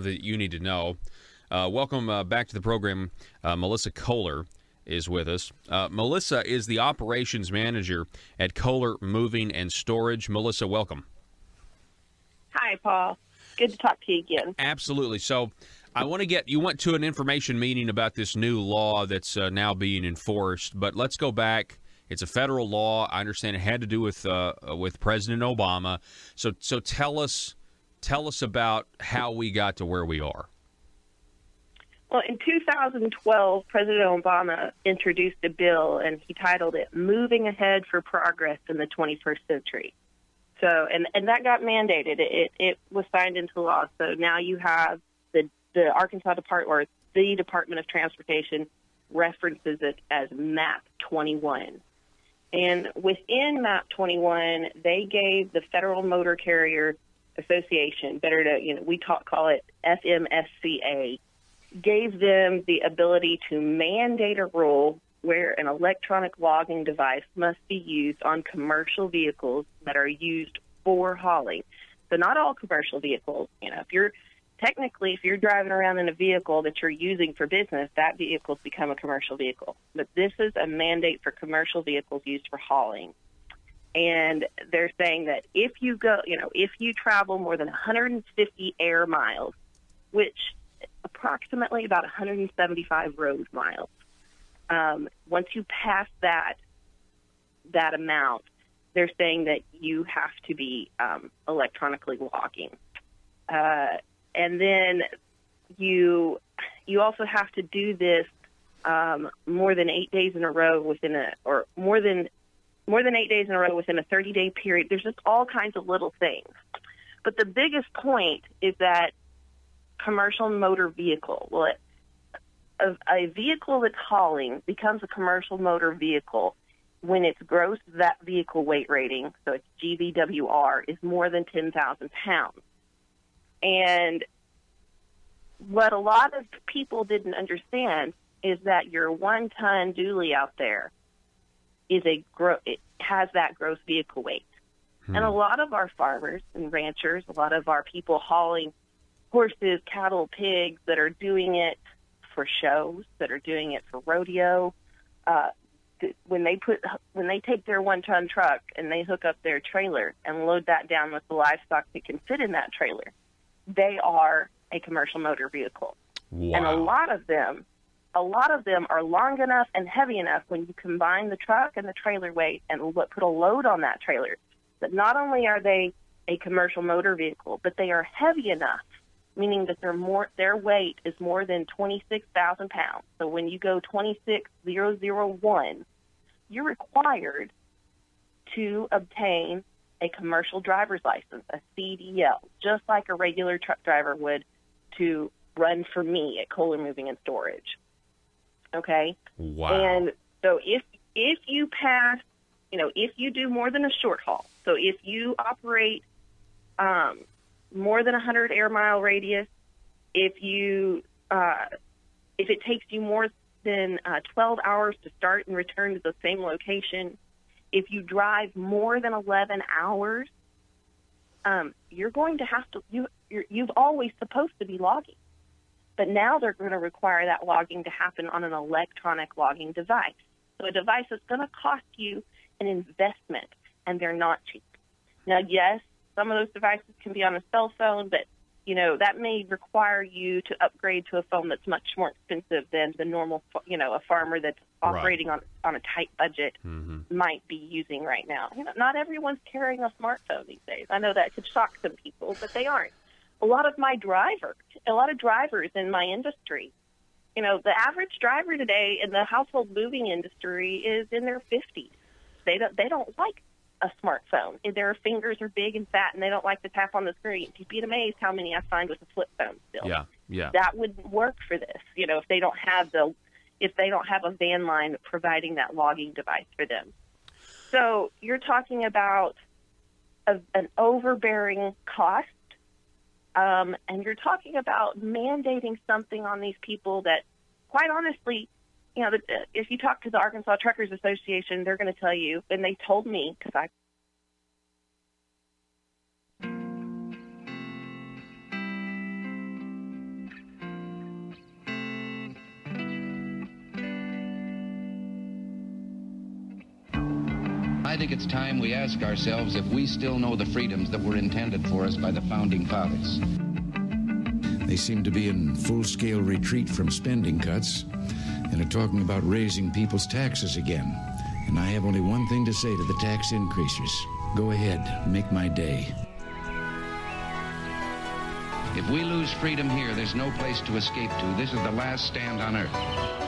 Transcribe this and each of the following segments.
that you need to know. Welcome back to the program. Melissa Kohler is with us. Melissa is the operations manager at Kohler Moving and Storage. Melissa, welcome. Hi, Paul. Good to talk to you again. Absolutely. So I want to you went to an information meeting about this new law that's now being enforced, but let's go back. It's a federal law. I understand it had to do with President Obama. So tell us about how we got to where we are. Well, in 2012, President Obama introduced a bill, and he titled it "Moving Ahead for Progress in the 21st Century." So, and that got mandated. It was signed into law. So now you have the Arkansas Department, or the Department of Transportation, references it as MAP 21. And within MAP 21, they gave the Federal Motor Carrier Association, we call it FMSCA, gave them the ability to mandate a rule where an electronic logging device must be used on commercial vehicles that are used for hauling. So not all commercial vehicles. If you're driving around in a vehicle that you're using for business, that vehicle's become a commercial vehicle. But this is a mandate for commercial vehicles used for hauling. And they're saying that if you travel more than 150 air miles, which approximately about 175 road miles, once you pass that amount, they're saying that you have to be electronically logging. And then you also have to do this more than 8 days in a row within a 30-day period. There's just all kinds of little things. But the biggest point is that commercial motor vehicle, a vehicle that's hauling becomes a commercial motor vehicle when its gross vehicle weight rating, so its GVWR, is more than 10,000 pounds. And what a lot of people didn't understand is that your 1-ton dually out there it has that gross vehicle weight. And a lot of our farmers and ranchers, a lot of our people hauling horses, cattle, pigs that are doing it for shows, that are doing it for rodeo, when they take their 1-ton truck and they hook up their trailer and load that down with the livestock that can fit in that trailer, they are a commercial motor vehicle. Wow. And a lot of them are long enough and heavy enough when you combine the truck and the trailer weight and put a load on that trailer, that not only are they a commercial motor vehicle, but they are heavy enough, meaning that their weight is more than 26,000 pounds. So when you go 26,001, you're required to obtain a commercial driver's license, a CDL, just like a regular truck driver would to run for me at Kohler Moving and Storage. Okay? Wow. And so if you pass, if you do more than a short haul, so if you operate more than 100 air mile radius, if it takes you more than 12 hours to start and return to the same location, if you drive more than 11 hours, you're going to have to, you've always supposed to be logging. But now they're going to require that logging to happen on an electronic logging device. So a device that's going to cost you an investment, and they're not cheap. Now, yes, some of those devices can be on a cell phone, but, that may require you to upgrade to a phone that's much more expensive than the normal, a farmer that's operating on a tight budget might be using right now. Not everyone's carrying a smartphone these days. I know that could shock some people, but they aren't. A lot of drivers in my industry, the average driver today in the household moving industry is in their 50s. They don't like a smartphone. Their fingers are big and fat, and they don't like to tap on the screen. You'd be amazed how many I find with a flip phone still. Yeah. That wouldn't work for this. If they don't have a van line providing that logging device for them. So you're talking about an overbearing cost, and you're talking about mandating something on these people that, quite honestly, if you talk to the Arkansas Truckers Association, they're going to tell you, and they told me, because I I think it's time we ask ourselves if we still know the freedoms that were intended for us by the Founding Fathers. They seem to be in full-scale retreat from spending cuts and are talking about raising people's taxes again. And I have only one thing to say to the tax increasers. Go ahead, make my day. If we lose freedom here, there's no place to escape to. This is the last stand on earth.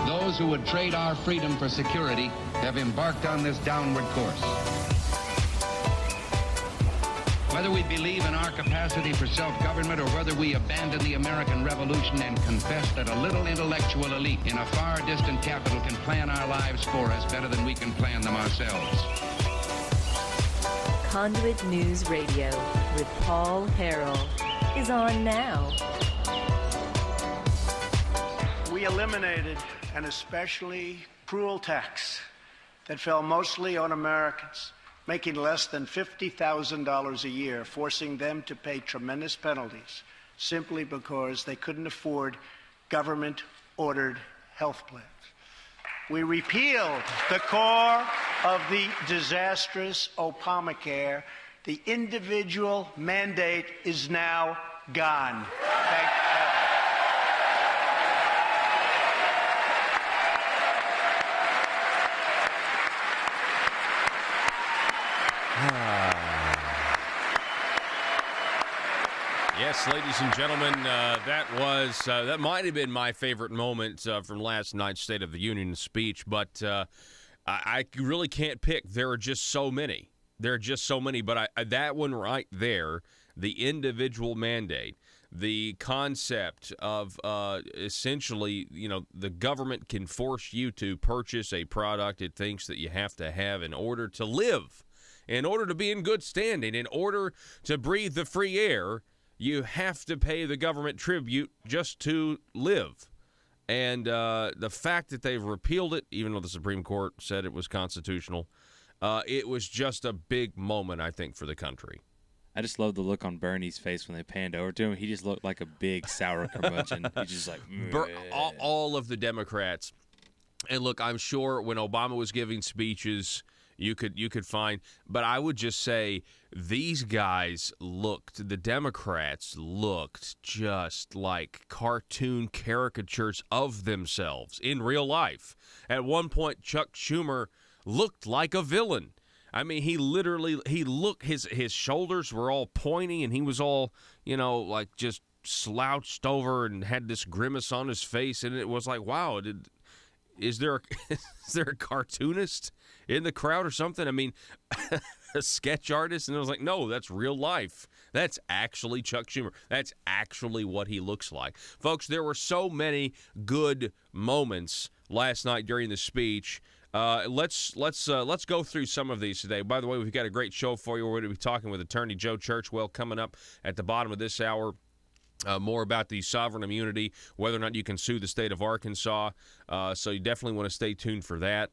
Those who would trade our freedom for security have embarked on this downward course. Whether we believe in our capacity for self-government or whether we abandon the American Revolution and confess that a little intellectual elite in a far distant capital can plan our lives for us better than we can plan them ourselves. Conduit News Radio with Paul Harrell is on now. We eliminated an especially cruel tax that fell mostly on Americans making less than $50,000 a year, forcing them to pay tremendous penalties simply because they couldn't afford government-ordered health plans. We repealed the core of the disastrous Obamacare. The individual mandate is now gone. Thank you. Yes, ladies and gentlemen, that might have been my favorite moment from last night's State of the Union speech, but I really can't pick. There are just so many. But that one right there, the individual mandate, the concept of essentially, the government can force you to purchase a product it thinks that you have to have in order to live, in order to be in good standing, in order to breathe the free air. You have to pay the government tribute just to live. And the fact that they've repealed it, even though the Supreme Court said it was constitutional, it was just a big moment, I think, for the country. I just love the look on Bernie's face when they panned over to him. He just looked like a big sour curmudgeon. He's just like, all of the Democrats. And look, I'm sure when Obama was giving speeches, you could find, but I would just say these guys the Democrats looked just like cartoon caricatures of themselves in real life. At one point, Chuck Schumer looked like a villain. I mean, he looked, his shoulders were all pointing and he was all, like just slouched over and had this grimace on his face. And it was like, wow, is there a cartoonist in the crowd or something? I mean, a sketch artist? And I was like, no, that's real life. That's actually Chuck Schumer. That's actually what he looks like. Folks, there were so many good moments last night during the speech. Let's go through some of these today. By the way, we've got a great show for you. We're going to be talking with attorney Joe Churchwell coming up at the bottom of this hour. More about the sovereign immunity, whether or not you can sue the state of Arkansas. So you definitely want to stay tuned for that.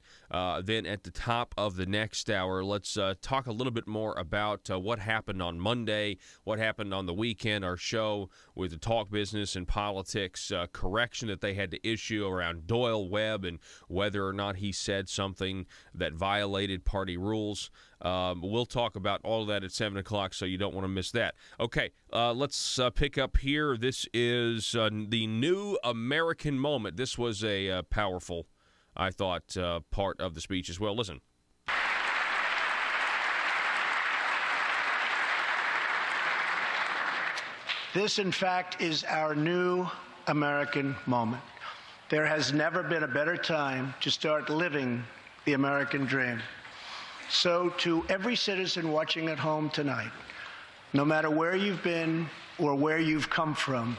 Then at the top of the next hour, let's talk a little bit more about what happened on Monday, what happened on the weekend, our show with the talk business and politics correction that they had to issue around Doyle Webb and whether or not he said something that violated party rules. We'll talk about all of that at 7 o'clock, so you don't want to miss that. Okay, let's pick up here. This is the new American moment. This was a powerful, I thought, part of the speech as well. Listen. This, in fact, is our new American moment. There has never been a better time to start living the American dream. So to every citizen watching at home tonight, no matter where you've been or where you've come from,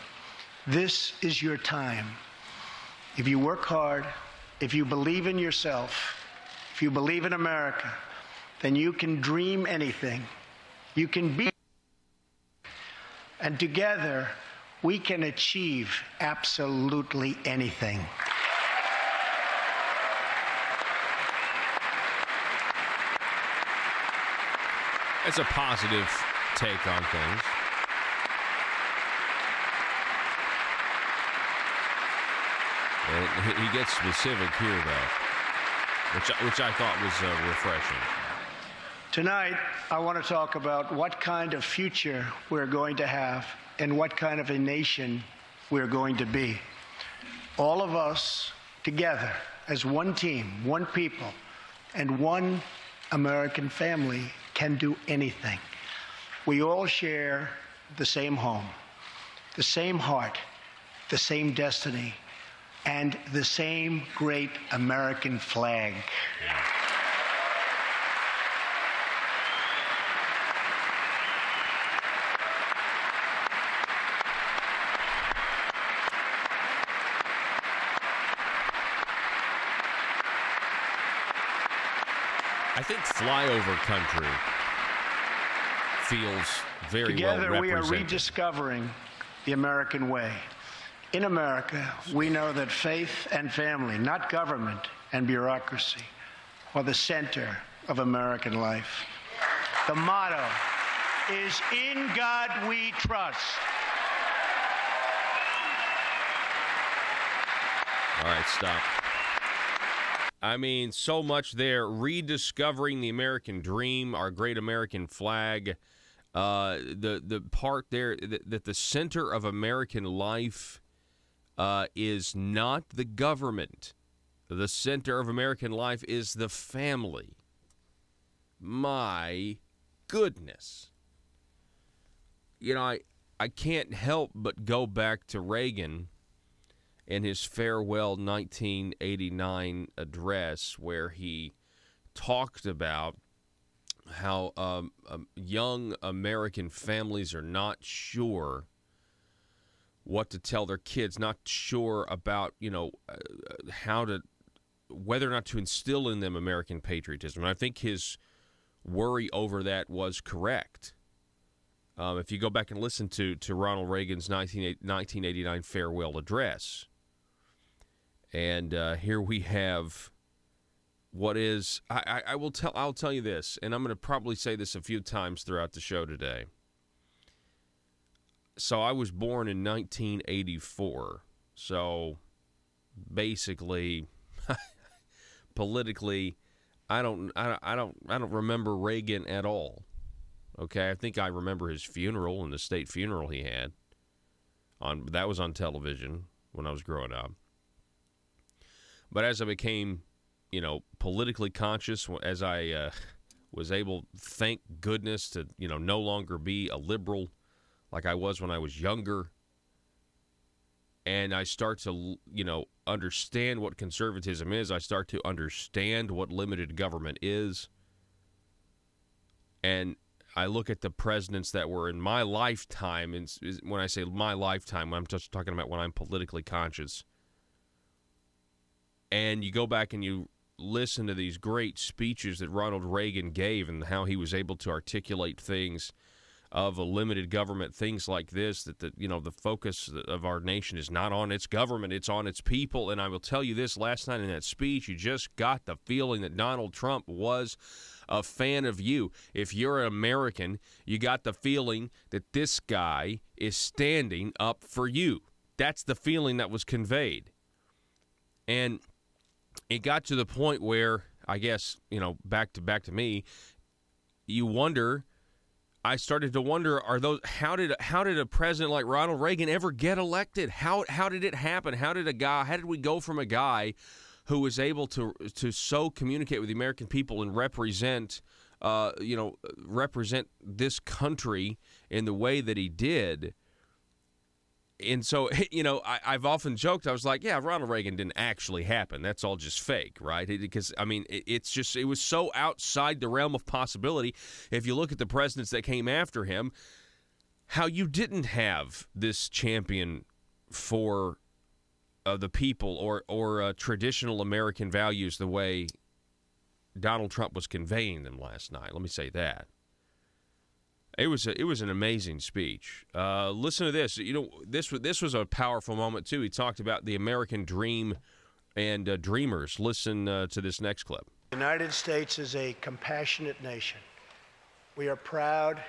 this is your time. If you work hard, if you believe in yourself, if you believe in America, then you can dream anything. You can be, and together we can achieve absolutely anything. It's a positive take on things. And he gets specific here, though. which I thought was refreshing. Tonight, I want to talk about what kind of future we're going to have and what kind of a nation we're going to be. All of us together as one team, one people, and one American family can do anything. We all share the same home, the same heart, the same destiny, and the same great American flag. I think flyover country feels very Together, well we are represented. rediscovering the American way. In America, we know that faith and family, not government and bureaucracy, are the center of American life. The motto is, "In God we trust." All right, stop. I mean, so much there. Rediscovering the American dream, our great American flag. The part there that the center of American life is not the government. The center of American life is the family. My goodness. You know, I can't help but go back to Reagan in his farewell 1989 address, where he talked about how young American families are not sure what to tell their kids, not sure about, whether or not to instill in them American patriotism. And I think his worry over that was correct. If you go back and listen to Ronald Reagan's 1989 farewell address, and here we have what is, I'll tell you this, and I'm going to probably say this a few times throughout the show today. So I was born in 1984. So basically, politically, I don't remember Reagan at all. Okay, I think I remember his funeral and the state funeral he had. That was on television when I was growing up. But as I became, politically conscious, as I was able, thank goodness, to, no longer be a liberal like I was when I was younger, and I start to, understand what conservatism is, I start to understand what limited government is, and I look at the presidents that were in my lifetime, and when I say my lifetime, I'm just talking about when I'm politically conscious, and you go back and you listen to these great speeches that Ronald Reagan gave and how he was able to articulate things of a limited government, things like this, that the focus of our nation is not on its government, it's on its people. And I will tell you this, last night in that speech, you just got the feeling that Donald Trump was a fan of you. If you're an American, you got the feeling that this guy is standing up for you. That's the feeling that was conveyed. And it got to the point where, I guess, back to me, I started to wonder, how did a president like Ronald Reagan ever get elected? How did it happen? How did we go from a guy who was able to so communicate with the American people and represent this country in the way that he did? And so, I've often joked, I was like, yeah, Ronald Reagan didn't actually happen. That's all just fake, right? Because, it was so outside the realm of possibility. If you look at the presidents that came after him, how you didn't have this champion for the people or traditional American values the way Donald Trump was conveying them last night. Let me say that. It was an amazing speech. Listen to this. This was a powerful moment too. He talked about the American dream and dreamers. Listen to this next clip. The United States is a compassionate nation. We are proud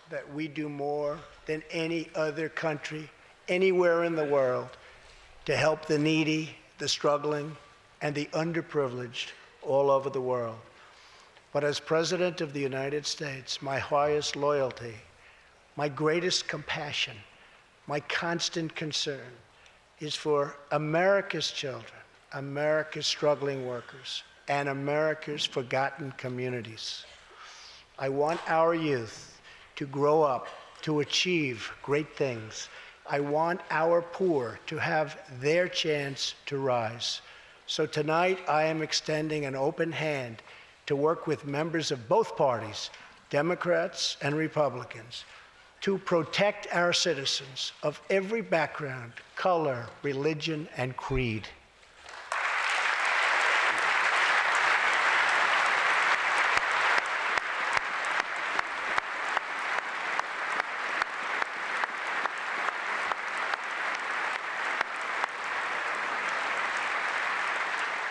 that we do more than any other country anywhere in the world to help the needy, the struggling, and the underprivileged all over the world. But as President of the United States, my highest loyalty, my greatest compassion, my constant concern is for America's children, America's struggling workers, and America's forgotten communities. I want our youth to grow up, to achieve great things. I want our poor to have their chance to rise. So tonight, I am extending an open hand to work with members of both parties, Democrats and Republicans, to protect our citizens of every background, color, religion, and creed.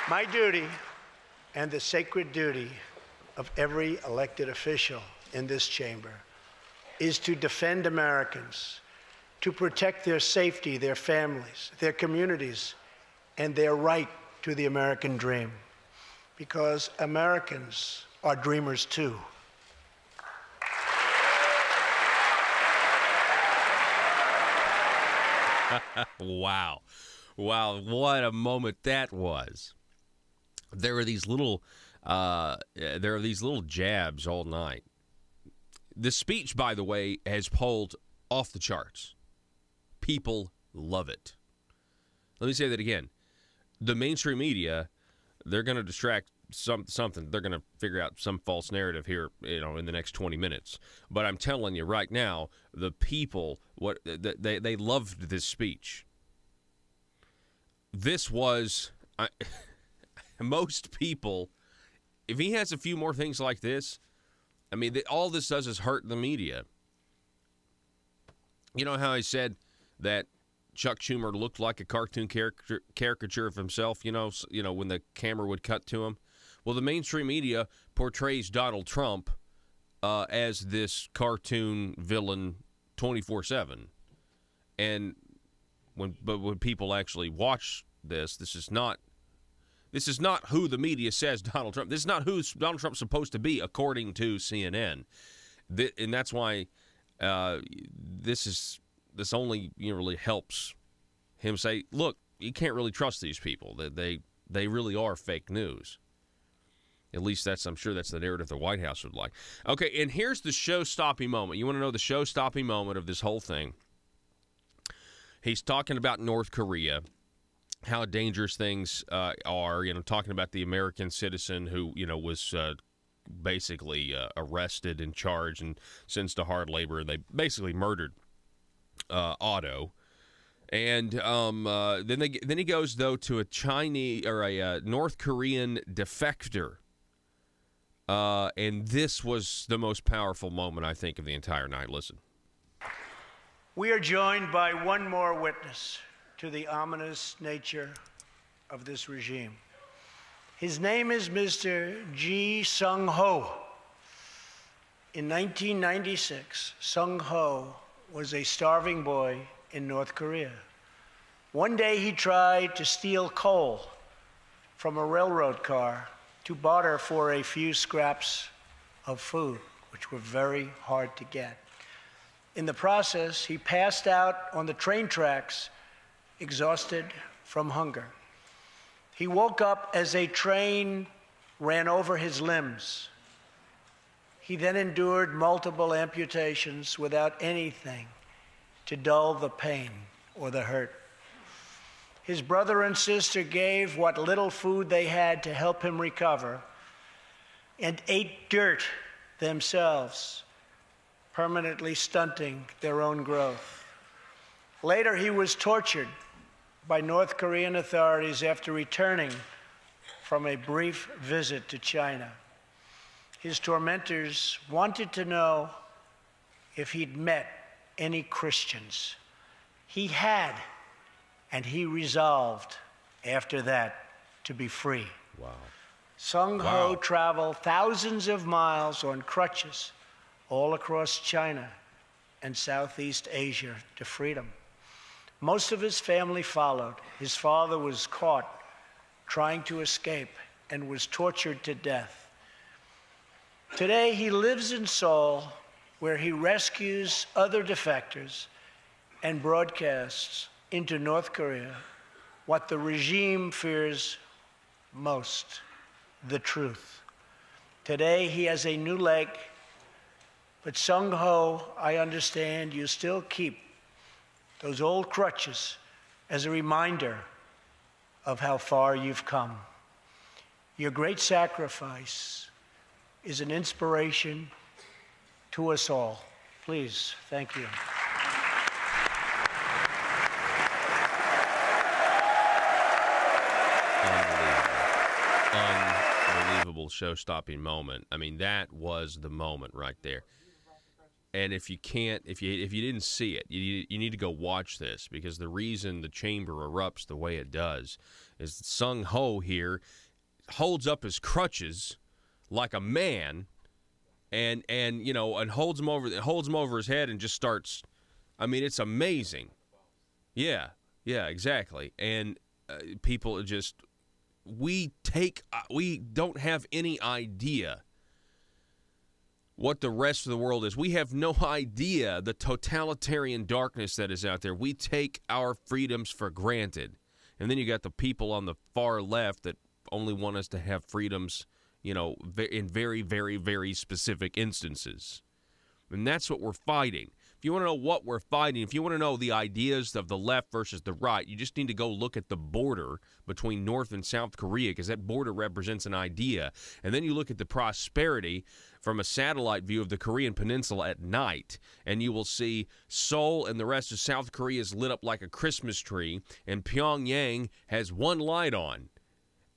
My duty, and the sacred duty of every elected official in this chamber, is to defend Americans, to protect their safety, their families, their communities, and their right to the American dream. Because Americans are dreamers too. Wow. Wow, what a moment that was. There are these little jabs all night. The speech, by the way, has polled off the charts. People love it. Let me say that again. The mainstream media, they're going to distract something. They're going to figure out some false narrative here, in the next 20 minutes. But I'm telling you right now, the people, they loved this speech. This was most people. If he has a few more things like this, I mean, all this does is hurt the media. You know how I said that Chuck Schumer looked like a cartoon caricature of himself, when the camera would cut to him? Well, the mainstream media portrays Donald Trump as this cartoon villain 24/7. And when people actually watch this is not who the media says Donald Trump. This is not who Donald Trump's supposed to be, according to CNN. And that's why this only really helps him say, look, you can't really trust these people. They really are fake news. At least I'm sure that's the narrative the White House would like. Okay, and here's the show-stopping moment. You want to know the show-stopping moment of this whole thing? He's talking about North Korea, how dangerous things are, talking about the American citizen who, was basically arrested and charged and sentenced to hard labor. They basically murdered Otto. And then he goes, though, to a Chinese or a North Korean defector. And this was the most powerful moment, I think, of the entire night. Listen. We are joined by one more witness to the ominous nature of this regime. His name is Mr. Ji Sung-ho. In 1996, Sung-ho was a starving boy in North Korea. One day he tried to steal coal from a railroad car to barter for a few scraps of food, which were very hard to get. In the process, he passed out on the train tracks, exhausted from hunger. He woke up as a train ran over his limbs. He then endured multiple amputations without anything to dull the pain or the hurt. His brother and sister gave what little food they had to help him recover and ate dirt themselves, permanently stunting their own growth. Later, he was tortured by North Korean authorities after returning from a brief visit to China. His tormentors wanted to know if he'd met any Christians. He had, and he resolved after that to be free. Wow. Sung-ho traveled thousands of miles on crutches all across China and Southeast Asia to freedom. Most of his family followed. His father was caught trying to escape and was tortured to death. Today, he lives in Seoul, where he rescues other defectors and broadcasts into North Korea what the regime fears most, the truth. Today, he has a new leg, but Sung-ho, I understand you still keep those old crutches as a reminder of how far you've come. Your great sacrifice is an inspiration to us all. Please, thank you. Unbelievable show-stopping moment. I mean, that was the moment right there. And if you didn't see it, you need to go watch this, because the reason the chamber erupts the way it does is that Sung-ho here holds up his crutches like a man, and holds him over his head and just starts. I mean, it's amazing. Yeah, exactly. And people are just, we don't have any idea what the rest of the world is. We have no idea the totalitarian darkness that is out there. We take our freedoms for granted. And then you got the people on the far left that only want us to have freedoms, in very, very, very specific instances. And that's what we're fighting. If you want to know what we're fighting, if you want to know the ideas of the left versus the right, you just need to go look at the border between North and South Korea, because that border represents an idea. And then you look at the prosperity from a satellite view of the Korean peninsula at night, and you will see Seoul and the rest of South Korea is lit up like a Christmas tree, and Pyongyang has one light on.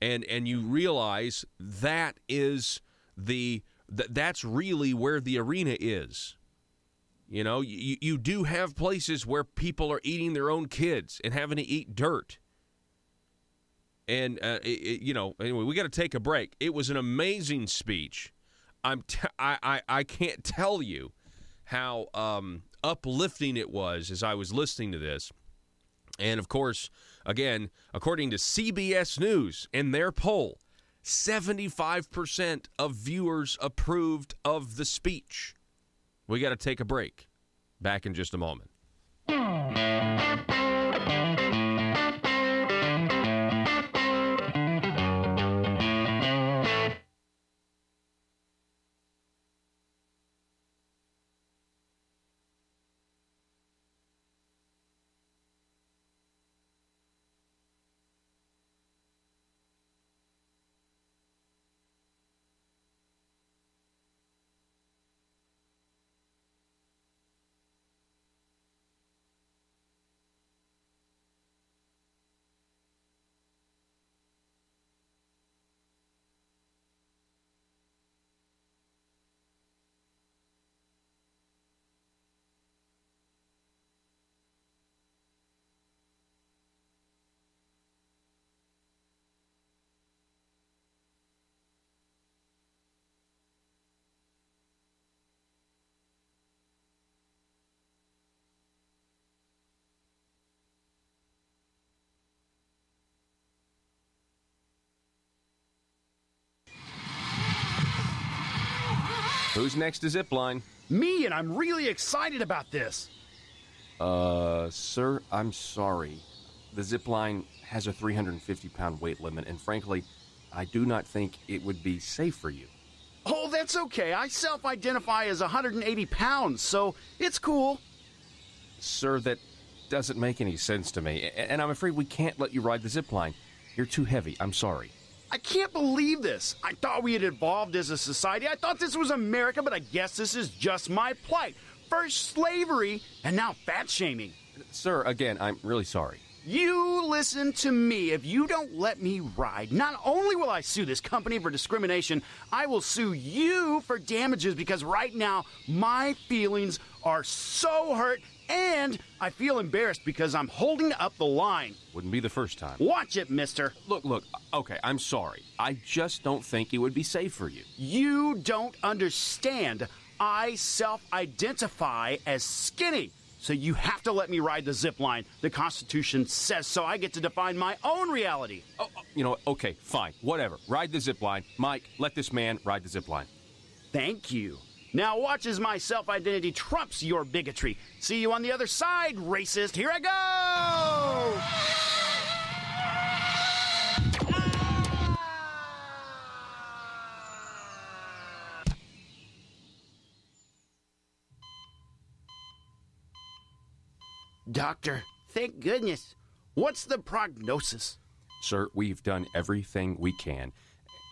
And you realize that is that's really where the arena is. You do have places where people are eating their own kids and having to eat dirt. And, anyway, we got to take a break. It was an amazing speech. I can't tell you how uplifting it was as I was listening to this. And, of course, again, according to CBS News in their poll, 75% of viewers approved of the speech. We got to take a break. Back in just a moment. Who's next to zipline? Me, and I'm really excited about this. Sir, I'm sorry. The zipline has a 350-pound weight limit, and frankly, I do not think it would be safe for you. Oh, that's okay. I self-identify as 180 pounds, so it's cool. Sir, that doesn't make any sense to me, and I'm afraid we can't let you ride the zipline. You're too heavy. I'm sorry. I can't believe this. I thought we had evolved as a society. I thought this was America, but I guess this is just my plight. First slavery, and now fat-shaming. Sir, again, I'm really sorry. You listen to me. If you don't let me ride, not only will I sue this company for discrimination, I will sue you for damages, because right now my feelings are so hurt, and I feel embarrassed because I'm holding up the line. Wouldn't be the first time. Watch it, mister. Look, okay, I'm sorry. I just don't think it would be safe for you. You don't understand. I self-identify as skinny. So you have to let me ride the zip line. The Constitution says so. I get to define my own reality. Okay, fine, whatever. Ride the zip line. Mike, let this man ride the zip line. Thank you. Now watch as my self-identity trumps your bigotry. See you on the other side, racist. Here I go! Doctor, thank goodness. What's the prognosis? Sir, we've done everything we can,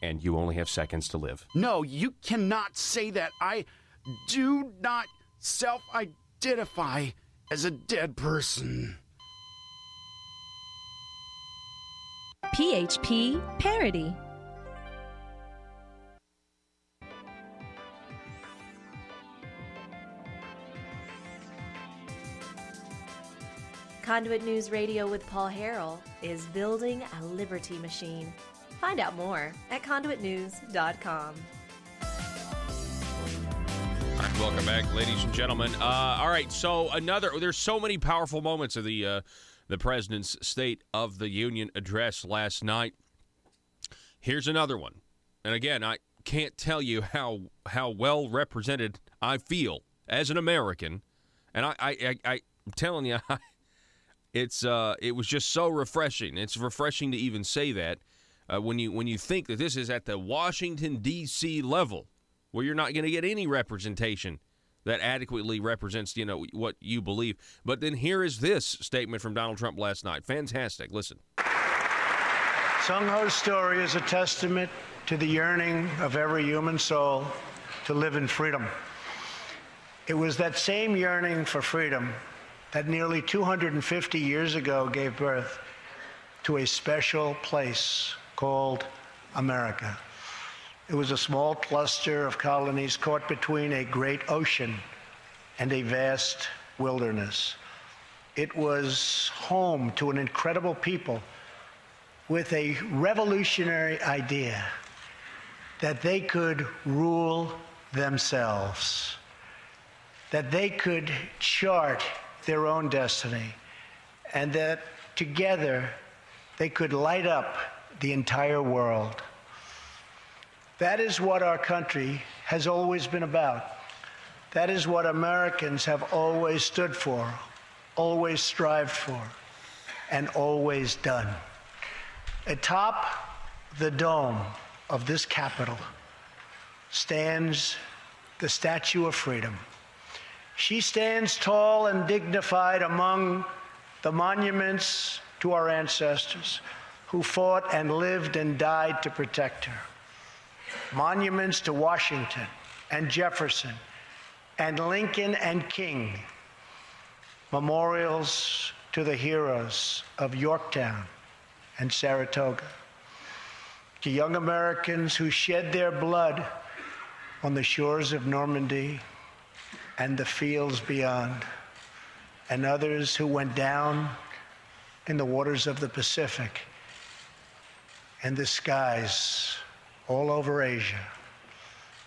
and you only have seconds to live. No, you cannot say that. I do not self-identify as a dead person. PHP Parody. Conduit News Radio with Paul Harrell is building a liberty machine. Find out more at conduitnews.com. All right, welcome back, ladies and gentlemen. All right, so there's so many powerful moments of the president's State of the Union address last night. Here's another one. And again, I can't tell you how well represented I feel as an American. And I'm telling you, it was just so refreshing. It's refreshing to even say that when you think that this is at the Washington, D.C. level, where you're not going to get any representation that adequately represents, what you believe. But then here is this statement from Donald Trump last night. Fantastic. Listen. Sung Ho's story is a testament to the yearning of every human soul to live in freedom. It was that same yearning for freedom that nearly 250 years ago gave birth to a special place called America. It was a small cluster of colonies caught between a great ocean and a vast wilderness. It was home to an incredible people with a revolutionary idea that they could rule themselves, that they could chart their own destiny, and that together they could light up the entire world. That is what our country has always been about. That is what Americans have always stood for, always strived for, and always done. Atop the dome of this Capitol stands the Statue of Freedom. She stands tall and dignified among the monuments to our ancestors who fought and lived and died to protect her. Monuments to Washington and Jefferson and Lincoln and King. Memorials to the heroes of Yorktown and Saratoga. To young Americans who shed their blood on the shores of Normandy and the fields beyond, and others who went down in the waters of the Pacific and the skies all over Asia.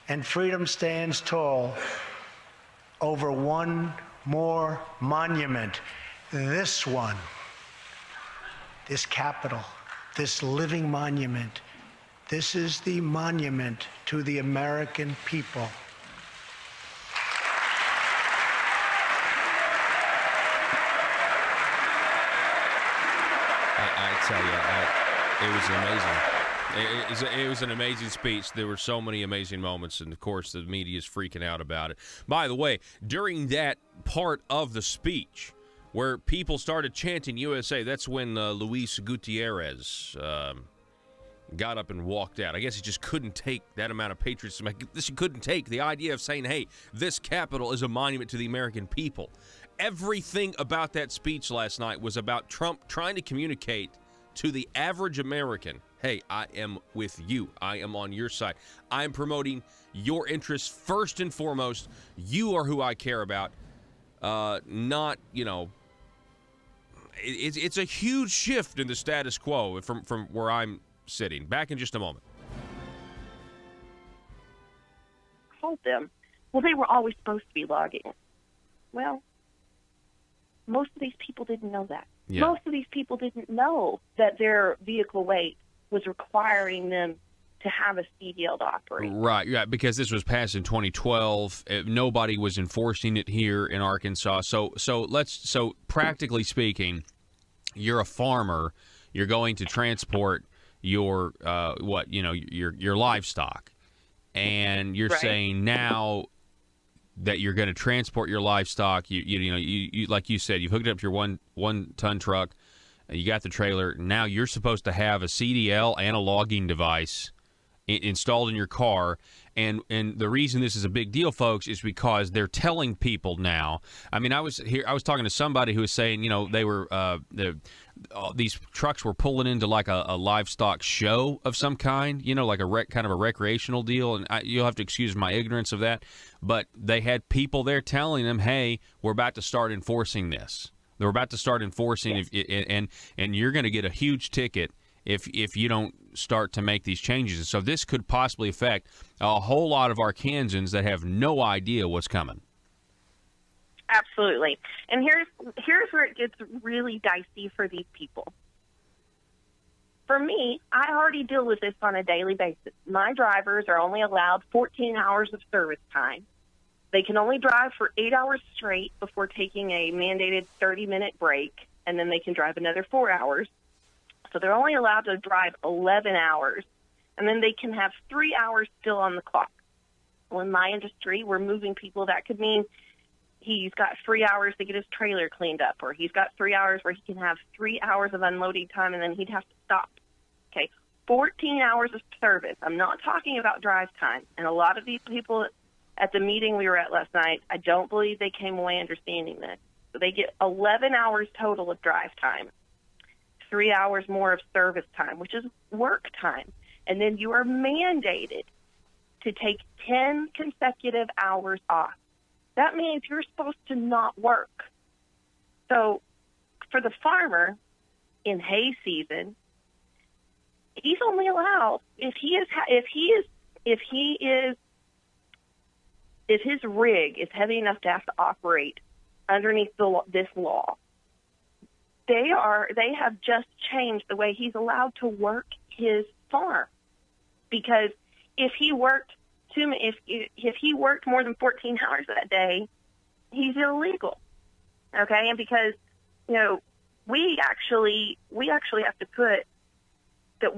And freedom stands tall over one more monument, this one, this Capitol, this living monument. This is the monument to the American people. I tell you, it was amazing. It was an amazing speech. There were so many amazing moments, and of course, the media is freaking out about it. By the way, during that part of the speech where people started chanting USA, that's when Luis Gutierrez got up and walked out. I guess he just couldn't take that amount of patriotism. He couldn't take the idea of saying, hey, this Capitol is a monument to the American people. Everything about that speech last night was about Trump trying to communicate to the average American, hey, I am with you. I am on your side. I am promoting your interests first and foremost. You are who I care about. Not, it's a huge shift in the status quo from where I'm sitting. Back in just a moment. Told them, well, they were always supposed to be logging. Well, most of these people didn't know that. Yeah. Most of these people didn't know that their vehicle weight was requiring them to have a CDL to operate. Right, yeah, because this was passed in 2012. Nobody was enforcing it here in Arkansas. So practically speaking, you're a farmer. You're going to transport your your livestock, and you're saying now that you're going to transport your livestock. You like you said, you've hooked up your one ton truck. You got the trailer. Now you're supposed to have a CDL and a logging device installed in your car, and the reason this is a big deal, folks, is because they're telling people now. I mean, I was talking to somebody who was saying, they were these trucks were pulling into like a livestock show of some kind, like kind of a recreational deal, and you'll have to excuse my ignorance of that, but they had people there telling them, hey, we're about to start enforcing this. They're about to start enforcing, and you're going to get a huge ticket if you don't start to make these changes. So this could possibly affect a whole lot of Arkansans that have no idea what's coming. Absolutely. And here's where it gets really dicey for these people. For me, I already deal with this on a daily basis. My drivers are only allowed 14 hours of service time. They can only drive for 8 hours straight before taking a mandated 30-minute break, and then they can drive another 4 hours. So they're only allowed to drive 11 hours, and then they can have 3 hours still on the clock. Well, in my industry, we're moving people. That could mean he's got 3 hours to get his trailer cleaned up, or he's got 3 hours where he can have 3 hours of unloading time, and then he'd have to stop. Okay, 14 hours of service. I'm not talking about drive time. And a lot of these people at the meeting we were at last night, I don't believe they came away understanding this. So they get 11 hours total of drive time, 3 hours more of service time, which is work time. And then you are mandated to take 10 consecutive hours off. That means you're supposed to not work. So for the farmer in hay season, he's only allowed if his rig is heavy enough to have to operate underneath this law. They have just changed the way he's allowed to work his farm, because if he worked more than 14 hours that day, he's illegal. Okay, and because we actually have to put that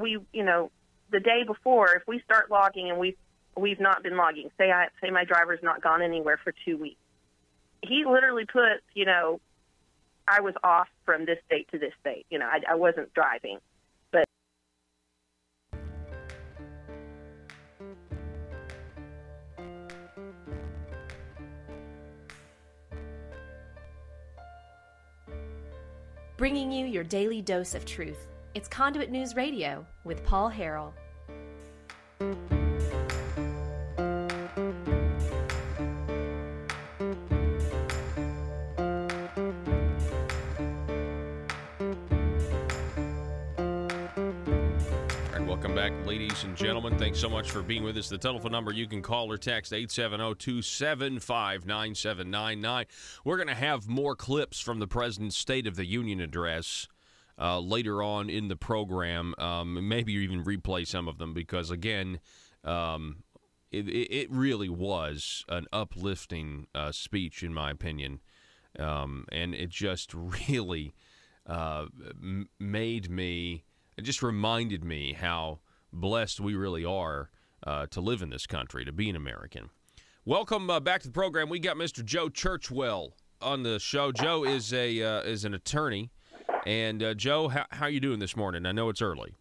the day before, if we start logging and we've not been logging, say my driver's not gone anywhere for 2 weeks, he literally puts I was off from this date to this date. I wasn't driving. But bringing you your daily dose of truth. It's Conduit News Radio with Paul Harrell. Welcome back, ladies and gentlemen. Thanks so much for being with us. The telephone number you can call or text 870-275-9799. We're going to have more clips from the President's State of the Union address later on in the program. Maybe even replay some of them because, again, it really was an uplifting speech, in my opinion. And it just really it just reminded me how blessed we really are to live in this country, to be an American. Welcome back to the program. We got Mr. Joe Churchwell on the show. Joe is an attorney. And, Joe, how are you doing this morning? I know it's early.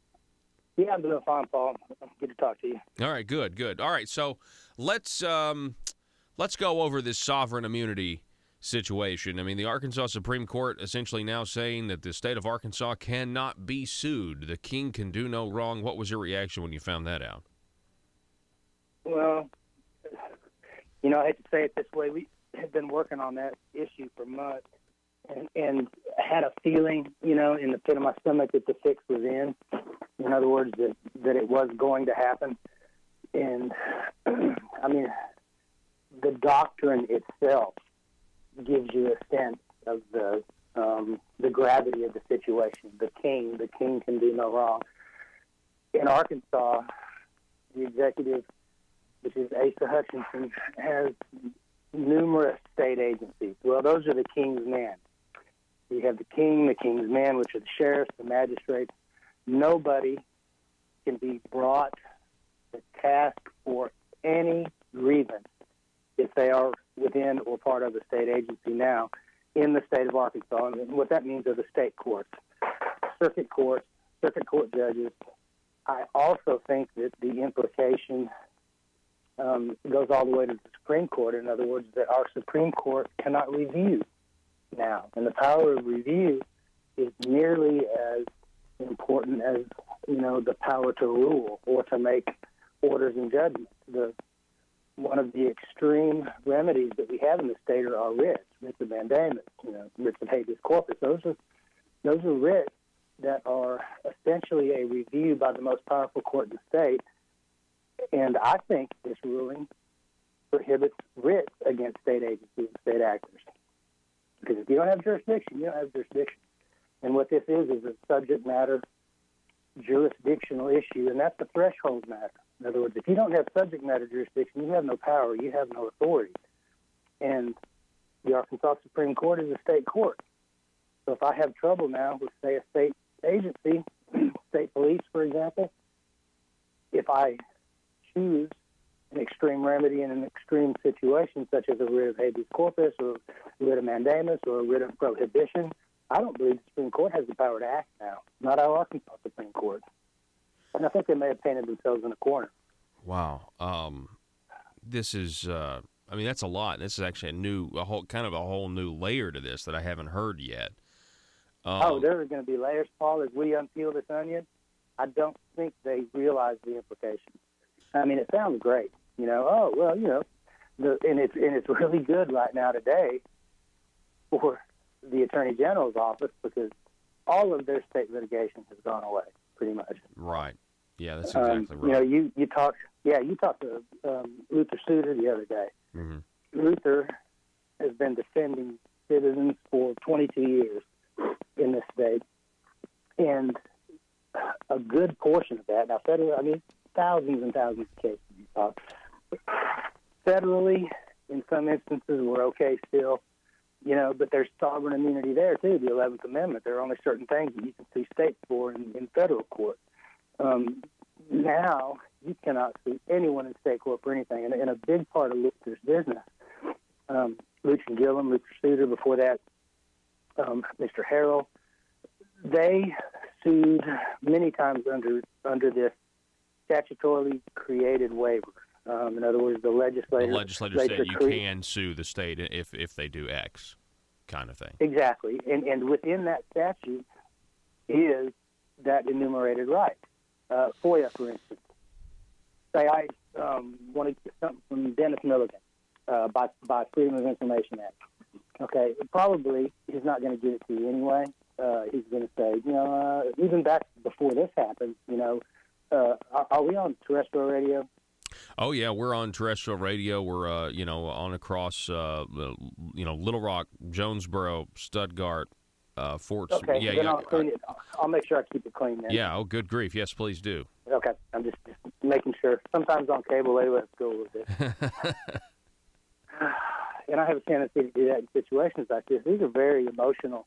Yeah, I'm doing fine, Paul. Good to talk to you. All right, good. All right, so let's go over this sovereign immunity situation. I mean, the Arkansas Supreme Court essentially now saying that the state of Arkansas cannot be sued. The king can do no wrong. What was your reaction when you found that out? Well, I hate to say it this way. We have been working on that issue for months and had a feeling, in the pit of my stomach that the fix was in. In other words, that it was going to happen. And, I mean, the doctrine itself gives you a sense of the the gravity of the situation. The king can do no wrong. In Arkansas, the executive, which is Asa Hutchinson, has numerous state agencies. Well, those are the king's men. You have the king, the king's men, which are the sheriffs, the magistrates. Nobody can be brought to task for any grievance if they are within or part of a state agency now in the state of Arkansas. And what that means are the state courts, circuit court judges. I also think that the implication goes all the way to the Supreme Court. In other words, that our Supreme Court cannot review now. And the power of review is nearly as important as, the power to rule or to make orders and judgments. One of the extreme remedies that we have in the state are writs of mandamus, writs of habeas corpus. Those are writs that are essentially a review by the most powerful court in the state. And I think this ruling prohibits writs against state agencies and state actors. Because if you don't have jurisdiction, you don't have jurisdiction. And what this is a subject matter jurisdictional issue, and that's the threshold matter. In other words, if you don't have subject matter jurisdiction, you have no power, you have no authority. And the Arkansas Supreme Court is a state court. So if I have trouble now with, say, a state agency, state police, for example, if I choose an extreme remedy in an extreme situation, such as a writ of habeas corpus or a writ of mandamus or a writ of prohibition, I don't believe the Supreme Court has the power to act now, not our Arkansas Supreme Court. And I think they may have painted themselves in a corner. Wow. This is, that's a lot. This is actually a whole new layer to this that I haven't heard yet. There are going to be layers, Paul, as we unpeel this onion. I don't think they realize the implications. I mean, it sounds great, and it's really good right now today for the Attorney General's office because all of their state litigation has gone away, pretty much. Right. Yeah, that's exactly right. You talked to Luther Suter the other day. Mm-hmm. Luther has been defending citizens for 22 years in this state, and a good portion of that, now thousands and thousands of cases you talk. Federally, in some instances, we're okay still, but there's sovereign immunity there, too, the 11th Amendment. There are only certain things that you can sue states for in federal court. Now, you cannot sue anyone in state court for anything, and a big part of Luther's business, Lucian Gillum, Luther Suter, before that, Mr. Harrell, they sued many times under this statutorily created waiver. In other words, the legislature said you can sue the state if they do X kind of thing. Exactly. And within that statute is that enumerated right. FOIA, for instance. Say I want to get something from Dennis Milligan by Freedom of Information Act. Okay, probably he's not going to give it to you anyway. He's going to say, even back before this happened, are we on terrestrial radio? Oh yeah, we're on terrestrial radio. We're on across Little Rock, Jonesboro, Stuttgart, Fort. Okay, yeah, then I'll clean it. I'll make sure I keep it clean then. Yeah. Oh, good grief. Yes, please do. Okay, I'm just making sure. Sometimes on cable they let us go a little bit. And I have a tendency to do that in situations like this. These are very emotional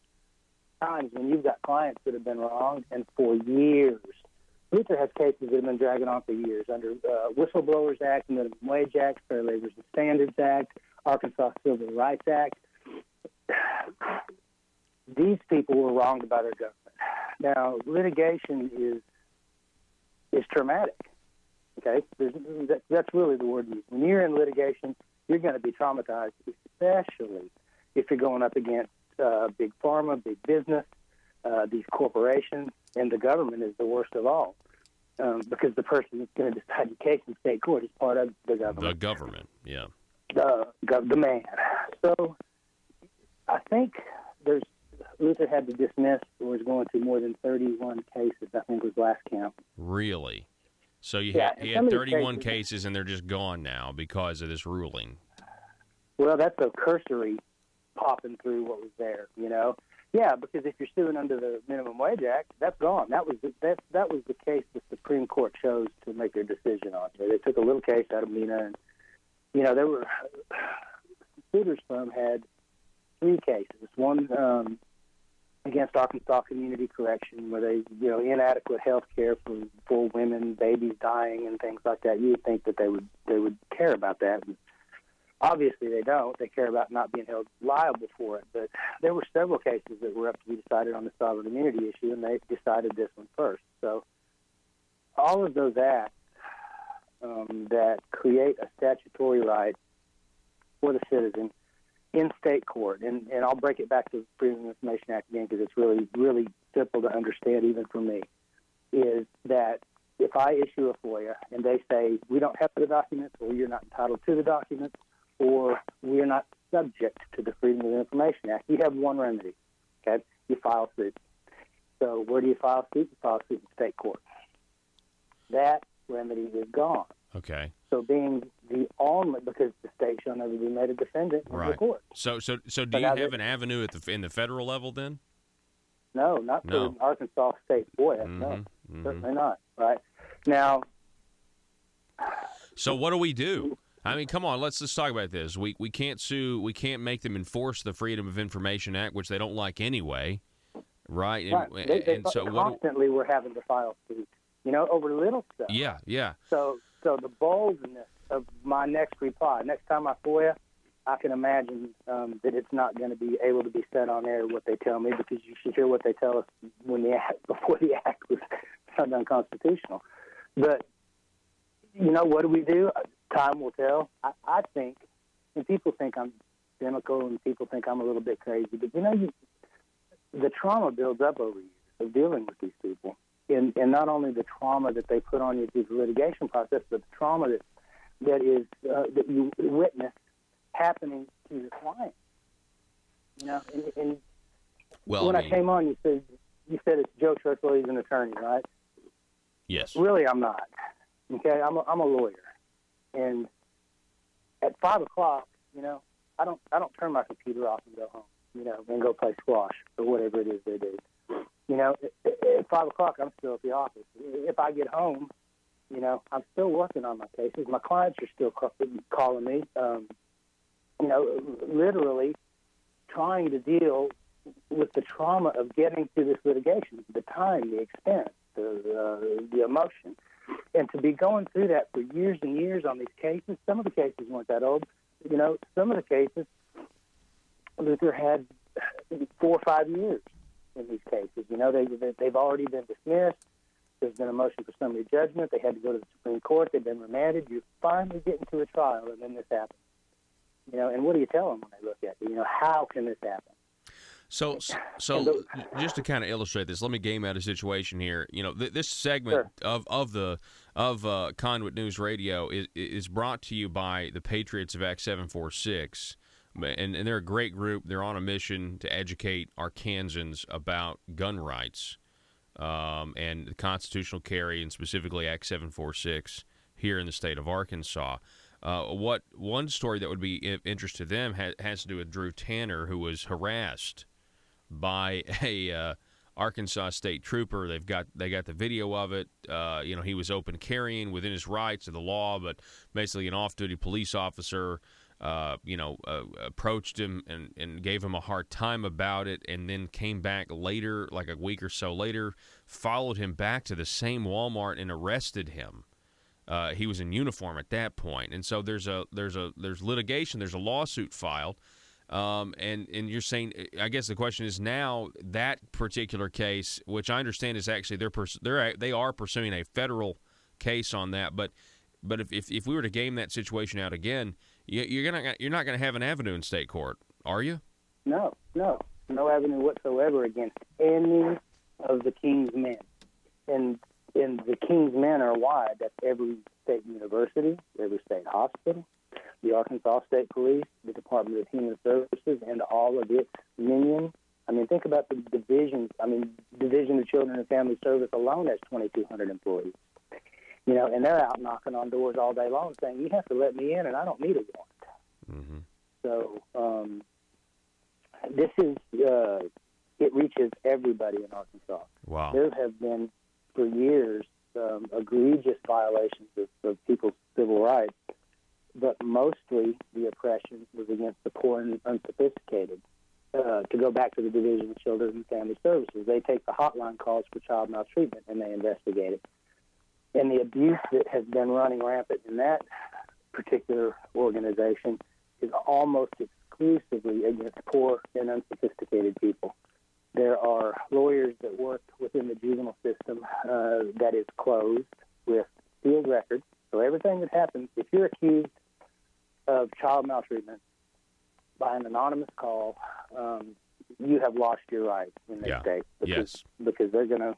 times when you've got clients that have been wronged, and for years. Luther has cases that have been dragging on for years under Whistleblowers Act, Minimum Wage Act, Fair Labor and Standards Act, Arkansas Civil Rights Act. These people were wronged by their government. Now, litigation is traumatic. Okay, that's really the word used. When you're in litigation, you're going to be traumatized, especially if you're going up against big pharma, big business, these corporations, and the government is the worst of all, because the person that's going to decide your case in state court is part of the government. The government, yeah. The man. So I think Luther had to dismiss or was going to more than 31 cases, I think was last count. Really? So he had 31 cases, and they're just gone now because of this ruling. Well, that's a cursory popping through what was there, Yeah, because if you're suing under the Minimum Wage Act, that's gone. That was the case the Supreme Court chose to make their decision on. They took a little case out of Mina, and there were Souter's firm had 3 cases. One against Arkansas Community Correction, where they inadequate health care for women, babies dying, and things like that. You would think that they would care about that. Obviously, they don't. They care about not being held liable for it. But there were several cases that were up to be decided on the sovereign immunity issue, and they decided this one first. So all of those acts that create a statutory right for the citizen in state court, and I'll break it back to the Freedom of Information Act again because it's really, really simple to understand even for me, is that if I issue a FOIA and they say we don't have the documents, or you're not entitled to the documents, or we're not subject to the Freedom of Information Act, you have one remedy, okay? You file suit. So where do you file suit? You file suit in state court. That remedy is gone. Okay. So being the only, because the state shall never be made a defendant in the court. So do you have an avenue in the federal level then? No, not for Arkansas State FOIA. No, certainly not. Right now. So what do we do? I mean, come on, let's talk about this. We can't sue. We can't make them enforce the Freedom of Information Act, which they don't like anyway, right? And so constantly we're having to file suit, over little stuff. Yeah, yeah. So the boldness of my next reply, next time I FOIA, I can imagine that it's not going to be able to be said on air what they tell me, because you should hear what they tell us before the act was found unconstitutional. But what do we do? Time will tell. I think, and people think I'm cynical, and people think I'm a little bit crazy, but the trauma builds up over years of dealing with these people, and not only the trauma that they put on you through the litigation process, but the trauma that you witness happening to your client. And when I came on, you said it's Joe Churchill, he's an attorney, right? Yes. Really, I'm not. Okay, I'm a lawyer. And at 5 o'clock, I don't turn my computer off and go home, and go play squash or whatever it is they do. At 5 o'clock, I'm still at the office. If I get home, I'm still working on my cases. My clients are still calling me, literally trying to deal with the trauma of getting through this litigation, the time, the expense, the emotion. And to be going through that for years and years on these cases, some of the cases weren't that old. Some of the cases, Luther had 4 or 5 years in these cases. They've already been dismissed. There's been a motion for summary judgment. They had to go to the Supreme Court. They've been remanded. You're finally getting to a trial, and then this happens. And what do you tell them when they look at you? How can this happen? So just to kind of illustrate this, let me game out a situation here. This segment of Conduit News Radio is brought to you by the Patriots of Act 746, and they're a great group. They're on a mission to educate Arkansans about gun rights and the constitutional carry, and specifically Act 746 here in the state of Arkansas. One story that would be of interest to them has to do with Drew Tanner, who was harassed by a Arkansas state trooper. They got the video of it. He was open carrying within his rights of the law, but basically an off-duty police officer approached him and gave him a hard time about it, and then came back later, like a week or so later, followed him back to the same Walmart and arrested him. He was in uniform at that point, and so there's litigation. There's a lawsuit filed, and you're saying, I guess the question is now that particular case, which I understand is actually they are pursuing a federal case on that, but if we were to game that situation out again, you're not gonna have an avenue in state court, are you? No avenue whatsoever against any of the King's men, and the King's men are wide. That's every state university, every state hospital, the Arkansas State Police, the Department of Human Services, and all of its minions. I mean, think about the divisions. Division of Children and Family Service alone has 2,200 employees. And they're out knocking on doors all day long saying, you have to let me in, and I don't need a warrant. Mm-hmm. So this is, it reaches everybody in Arkansas. Wow. There have been, for years, egregious violations of people's civil rights, but mostly the oppression was against the poor and unsophisticated. To go back to the Division of Children and Family Services, they take the hotline calls for child maltreatment and they investigate it. And the abuse that has been running rampant in that particular organization is almost exclusively against poor and unsophisticated people. There are lawyers that work within the juvenile system that is closed with sealed records. So everything that happens, if you're accused of child maltreatment by an anonymous call, you have lost your rights in this state. Because they're gonna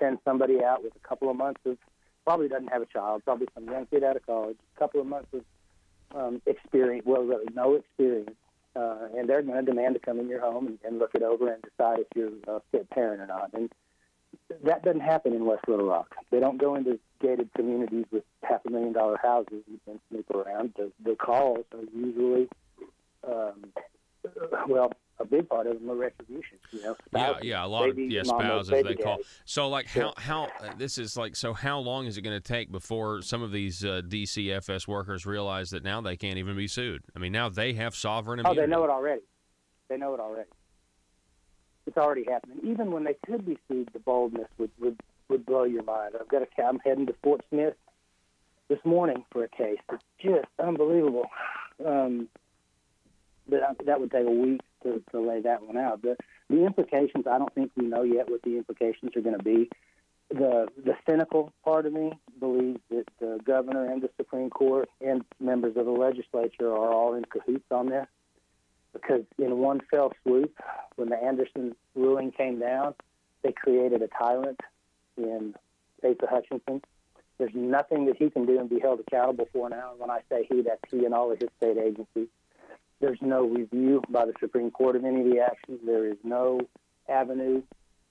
send somebody out with a couple of months of, probably doesn't have a child, probably some young kid out of college, a couple of months of experience, no experience, and they're going to demand to come in your home and look it over and decide if you're a fit parent or not. And that doesn't happen in West Little Rock. They don't go into gated communities with $500,000 houses and snoop around. The calls are usually, a big part of them are retribution. Spouses, a lot of spouses they call. So, like, how this is like? So, how long is it going to take before some of these DCFS workers realize that now they can't even be sued? I mean, now they have sovereign immunity. Oh, they know it already. It's already happening. Even when they could be sued, the boldness would blow your mind. I'm heading to Fort Smith this morning for a case. It's just unbelievable. That would take a week to lay that one out. But the implications, I don't think we know yet what the implications are going to be. The cynical part of me believes that the governor and the Supreme Court and members of the legislature are all in cahoots on this, because in one fell swoop, when the Anderson ruling came down, they created a tyrant in Asa Hutchinson. There's nothing that he can do and be held accountable for now. And when I say he, that's he and all of his state agencies. There's no review by the Supreme Court of any of the actions. There is no avenue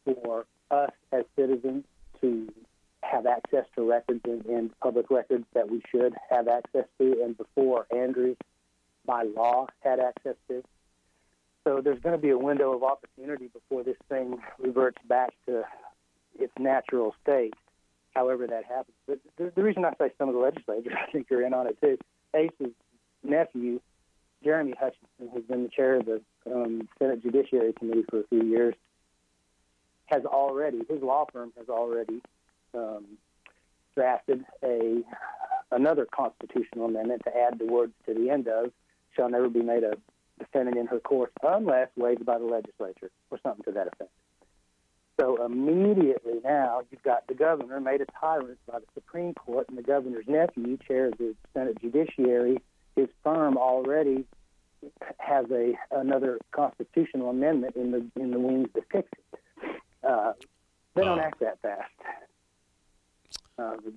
for us as citizens to have access to records and public records that we should have access to, and before Andrews, by law, had access to. So there's going to be a window of opportunity before this thing reverts back to its natural state, however that happens. But the reason I say some of the legislators, I think, are in on it too. Ace's nephew, Jeremy Hutchinson, who's been the chair of the Senate Judiciary Committee for a few years, his law firm has already drafted another constitutional amendment to add the words to the end of, shall never be made a defendant in her course unless waived by the legislature, or something to that effect. So immediately now, you've got the governor made a tyrant by the Supreme Court, and the governor's nephew, chair of the Senate Judiciary, his firm already has another constitutional amendment in the wings to fix it. They don't act that fast.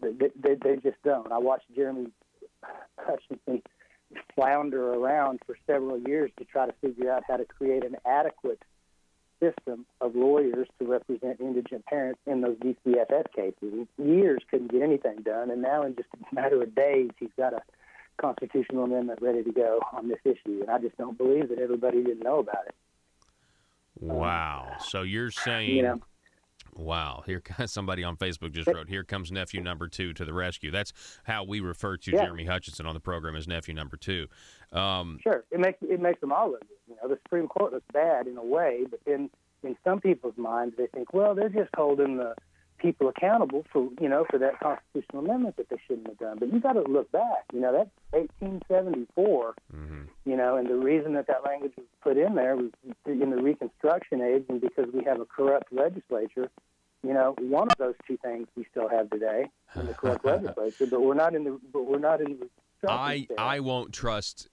They just don't. I watched Jeremy Hutchinson flounder around for several years to try to figure out how to create an adequate system of lawyers to represent indigent parents in those DCFS cases. Years couldn't get anything done, and now in just a matter of days, he's got a constitutional amendment ready to go on this issue, and I just don't believe that everybody didn't know about it. Wow. So you're saying, wow, here somebody on Facebook just wrote, here comes nephew number 2 to the rescue. That's how we refer to Jeremy Hutchinson on the program, as nephew number 2. Sure. It makes them all look good. The Supreme Court looks bad in a way, but then in some people's minds, they think, well, they're just holding the people accountable for that constitutional amendment that they shouldn't have done. But you got to look back. That's 1874. And the reason that language was put in there was in the Reconstruction age, and because we have a corrupt legislature. One of those two things we still have today in the corrupt legislature, but we're not in the. I won't trust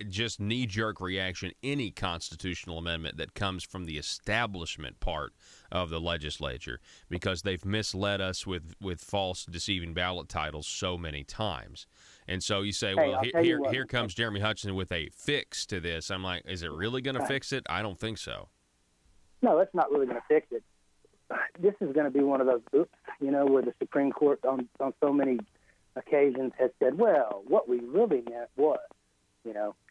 just knee-jerk reaction any constitutional amendment that comes from the establishment part of the legislature, because they've misled us with false, deceiving ballot titles so many times. And so you say, well, here comes Jeremy Hutchinson with a fix to this. I'm like, is it really going to fix it? I don't think so. No, it's not really going to fix it. This is going to be one of those oops, where the Supreme Court on so many occasions has said, well, what we really meant was,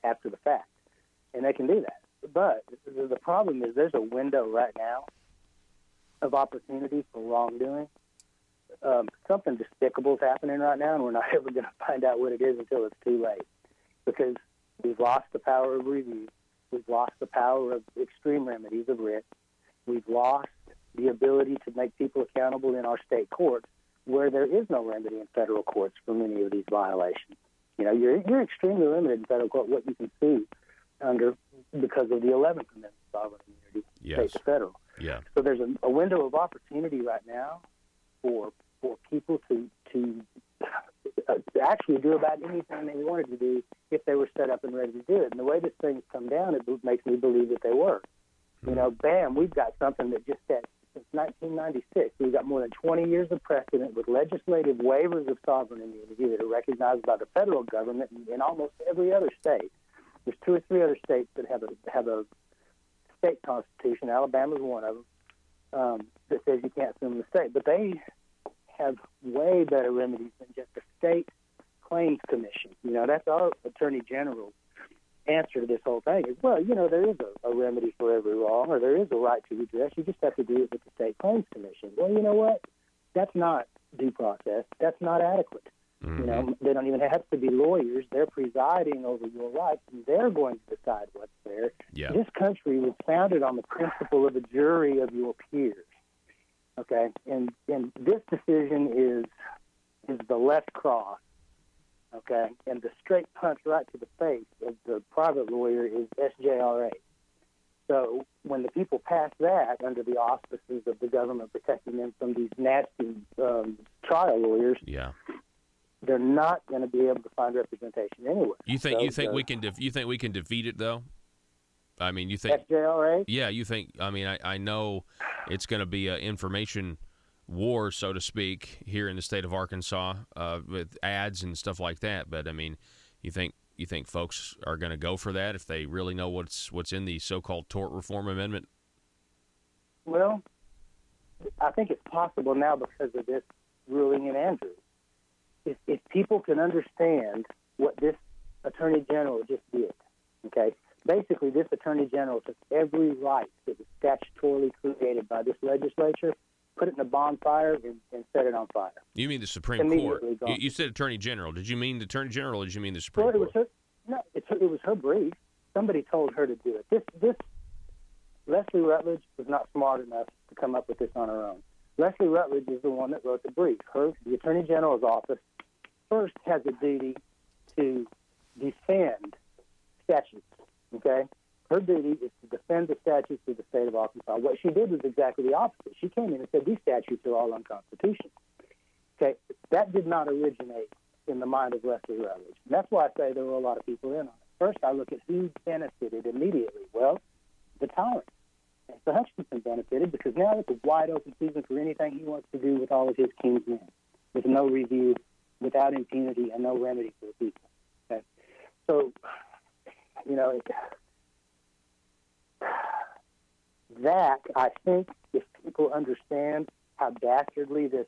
after the fact. And they can do that. the problem is there's a window right now of opportunity for wrongdoing. Something despicable is happening right now, and we're not ever going to find out what it is until it's too late, because we've lost the power of review. We've lost the power of extreme remedies of writ. We've lost the ability to make people accountable in our state courts, where there is no remedy in federal courts for many of these violations. You know, you're extremely limited in federal court what you can sue under because of the 11th Amendment sovereign immunity, state to federal. Yeah. So there's a window of opportunity right now for people to actually do about anything they wanted to do if they were set up and ready to do it. And the way this thing's come down, it makes me believe that they were. You know, bam, we've got something that just said since 1996. We've got more than 20 years of precedent with legislative waivers of sovereign immunity that are recognized by the federal government in almost every other state. There's 2 or 3 other states that have a state constitution. Alabama's one of them that says you can't sue in the state. But they have way better remedies than just a state claims commission. You know, that's our attorney general's answer to this whole thing is, well, you know, there is a remedy for every wrong, or there is a right to redress. You just have to do it with the state claims commission. Well, you know what? That's not due process. That's not adequate. Mm-hmm. You know, they don't even have to be lawyers. They're presiding over your rights, and they're going to decide what's fair. Yeah. This country was founded on the principle of a jury of your peers. Okay, and this decision is the left cross. Okay, and the straight punch right to the face of the private lawyer is SJRA. So when the people pass that under the auspices of the government protecting them from these nasty trial lawyers, they're not going to be able to find representation anywhere. You think we can defeat it though? I mean, you think SJRA? Yeah, you think? I mean, I know it's going to be an information war, so to speak, here in the state of Arkansas with ads and stuff like that. But I mean, you think folks are going to go for that if they really know what's in the so-called tort reform amendment? Well, I think it's possible now because of this ruling in Andrews. If people can understand what this attorney general just did, okay. Basically, this attorney general took every right that was statutorily created by this legislature, put it in a bonfire, and set it on fire. You mean the Supreme Court? You said attorney general. Did you mean the attorney general, or did you mean the Supreme Court? It was her brief. Somebody told her to do it. This Leslie Rutledge was not smart enough to come up with this on her own. Leslie Rutledge is the one that wrote the brief. The attorney general's office first has a duty to defend statutes. Okay? Her duty is to defend the statutes of the state of Arkansas. What she did was exactly the opposite. She came in and said, these statutes are all unconstitutional. Okay? That did not originate in the mind of Leslie Rutledge. And that's why I say there were a lot of people in on it. First, I look at who benefited immediately. Well, the tyrant. And so Hutchinson benefited because now it's a wide open season for anything he wants to do with all of his king's men, with no review, without impunity, and no remedy for the people. Okay? So, you know, that, I think, if people understand how dastardly this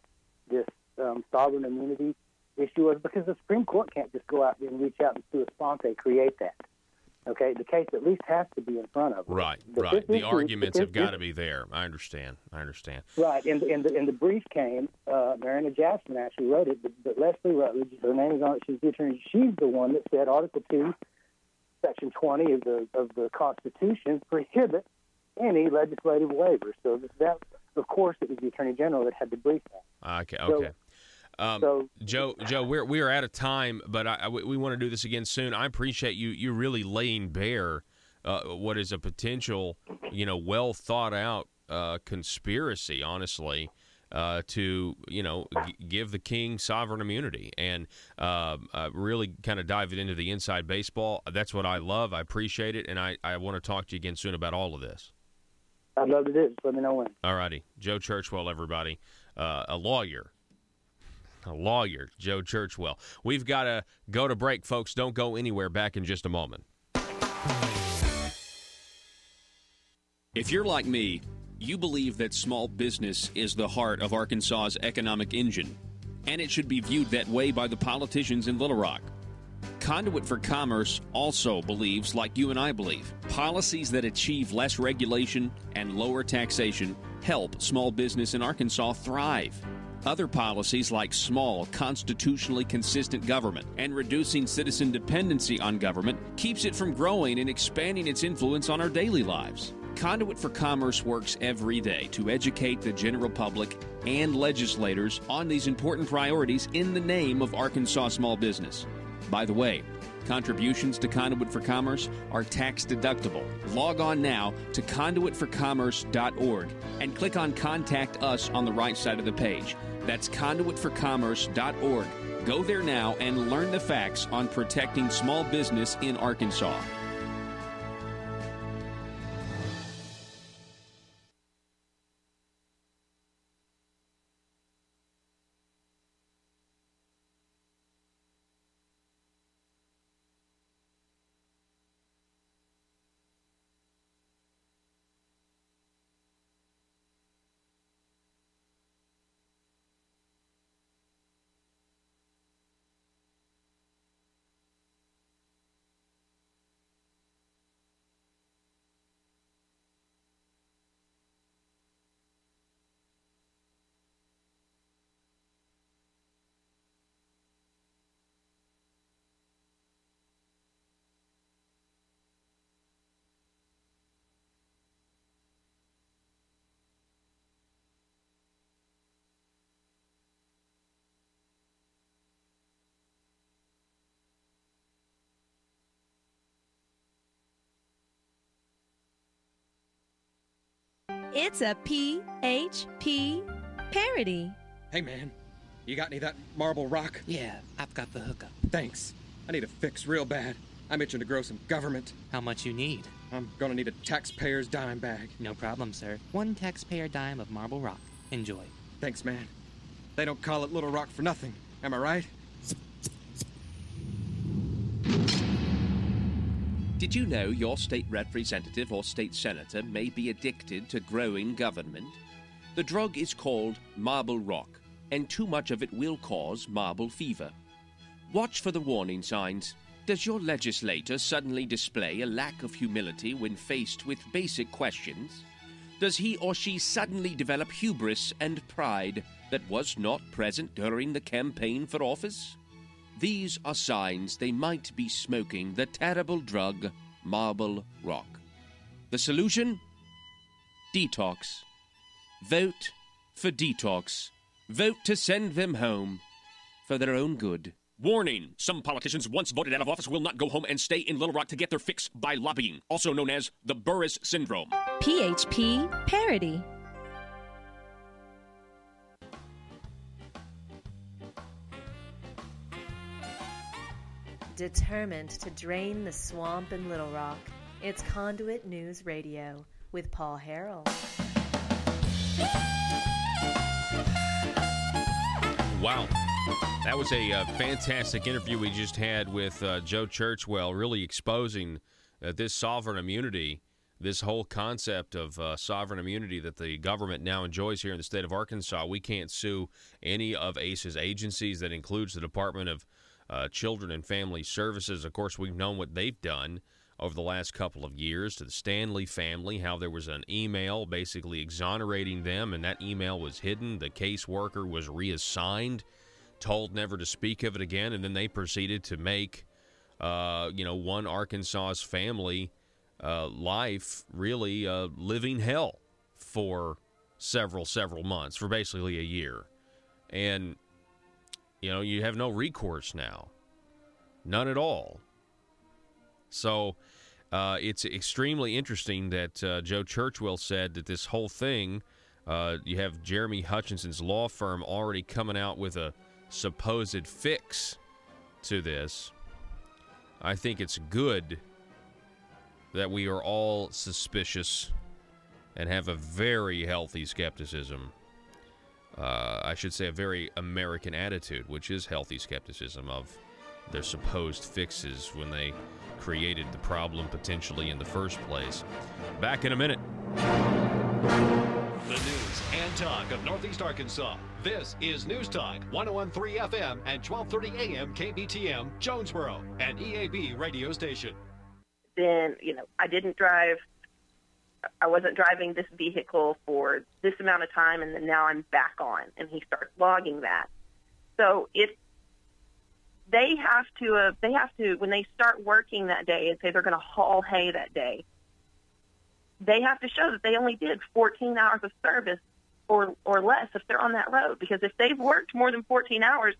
sovereign immunity issue is, because the Supreme Court can't just go out and reach out and sua sponte create that. Okay, the case at least has to be in front of them. Right. The arguments have got to be there. I understand. Right, and the brief came. Marina Jackson actually wrote it, but Leslie Rutledge, her name is on it. She's the attorney. She's the one that said Article 2, Section 20 of the Constitution prohibits any legislative waiver. So that, of course, it was the Attorney General that had to brief that. Okay. Joe, we are out of time, but we want to do this again soon. I appreciate you really laying bare what is a potential, well thought out conspiracy, honestly, to give the king sovereign immunity and really kind of dive it into the inside baseball. That's what I love. I appreciate it, and I want to talk to you again soon about all of this. I'd love to do it. Just let me know when. All righty. Joe Churchwell, everybody. A lawyer, Joe Churchwell. We've got to go to break, folks. Don't go anywhere. Back in just a moment. If you're like me, you believe that small business is the heart of Arkansas's economic engine, and it should be viewed that way by the politicians in Little Rock. Conduit for Commerce also believes, like you and I believe, policies that achieve less regulation and lower taxation help small business in Arkansas thrive. Other policies like small, constitutionally consistent government and reducing citizen dependency on government keeps it from growing and expanding its influence on our daily lives. Conduit for Commerce works every day to educate the general public and legislators on these important priorities in the name of Arkansas small business. By the way, contributions to Conduit for Commerce are tax deductible. Log on now to conduitforcommerce.org and click on Contact Us on the right side of the page. That's conduitforcommerce.org. Go there now and learn the facts on protecting small business in Arkansas. It's a PHP parody. Hey, man, you got any of that marble rock? Yeah, I've got the hookup. Thanks. I need a fix real bad. I'm itching to grow some government. How much you need? I'm gonna need a taxpayer's dime bag. No problem, sir. 1 taxpayer dime of marble rock. Enjoy. Thanks, man. They don't call it Little Rock for nothing. Am I right? Did you know your state representative or state senator may be addicted to growing government? The drug is called marble rock, and too much of it will cause marble fever. Watch for the warning signs. Does your legislator suddenly display a lack of humility when faced with basic questions? Does he or she suddenly develop hubris and pride that was not present during the campaign for office? These are signs they might be smoking the terrible drug, marble rock. The solution? Detox. Vote for detox. Vote to send them home for their own good. Warning! Some politicians once voted out of office will not go home and stay in Little Rock to get their fix by lobbying, also known as the Burris Syndrome. PHP parody. Determined to drain the swamp in Little Rock, it's Conduit News Radio with Paul Harrell. Wow. That was a fantastic interview we just had with Joe Churchwell, really exposing this sovereign immunity, this whole concept of sovereign immunity that the government now enjoys here in the state of Arkansas. We can't sue any of ACE's agencies. That includes the Department of Children and Family Services. Of course, we've known what they've done over the last couple of years to the Stanley family, how there was an email basically exonerating them, and that email was hidden. The caseworker was reassigned, told never to speak of it again, and then they proceeded to make, one Arkansas's family life really living hell for several months, for basically a year. And you have no recourse now. None at all. So it's extremely interesting that Joe Churchwell said that this whole thing, you have Jeremy Hutchinson's law firm already coming out with a supposed fix to this. I think it's good that we are all suspicious and have a very healthy skepticism. I should say a very American attitude, which is healthy skepticism of their supposed fixes when they created the problem potentially in the first place. Back in a minute. The news and Talk of Northeast Arkansas. This is News Talk 101.3 FM and 12:30 AM KBTM, Jonesboro, an EAB radio station. Then, I wasn't driving this vehicle for this amount of time, and then now I'm back on. And he starts logging that. So they have to, when they start working that day and say they're going to haul hay that day, they have to show that they only did 14 hours of service or less if they're on that road. Because if they've worked more than 14 hours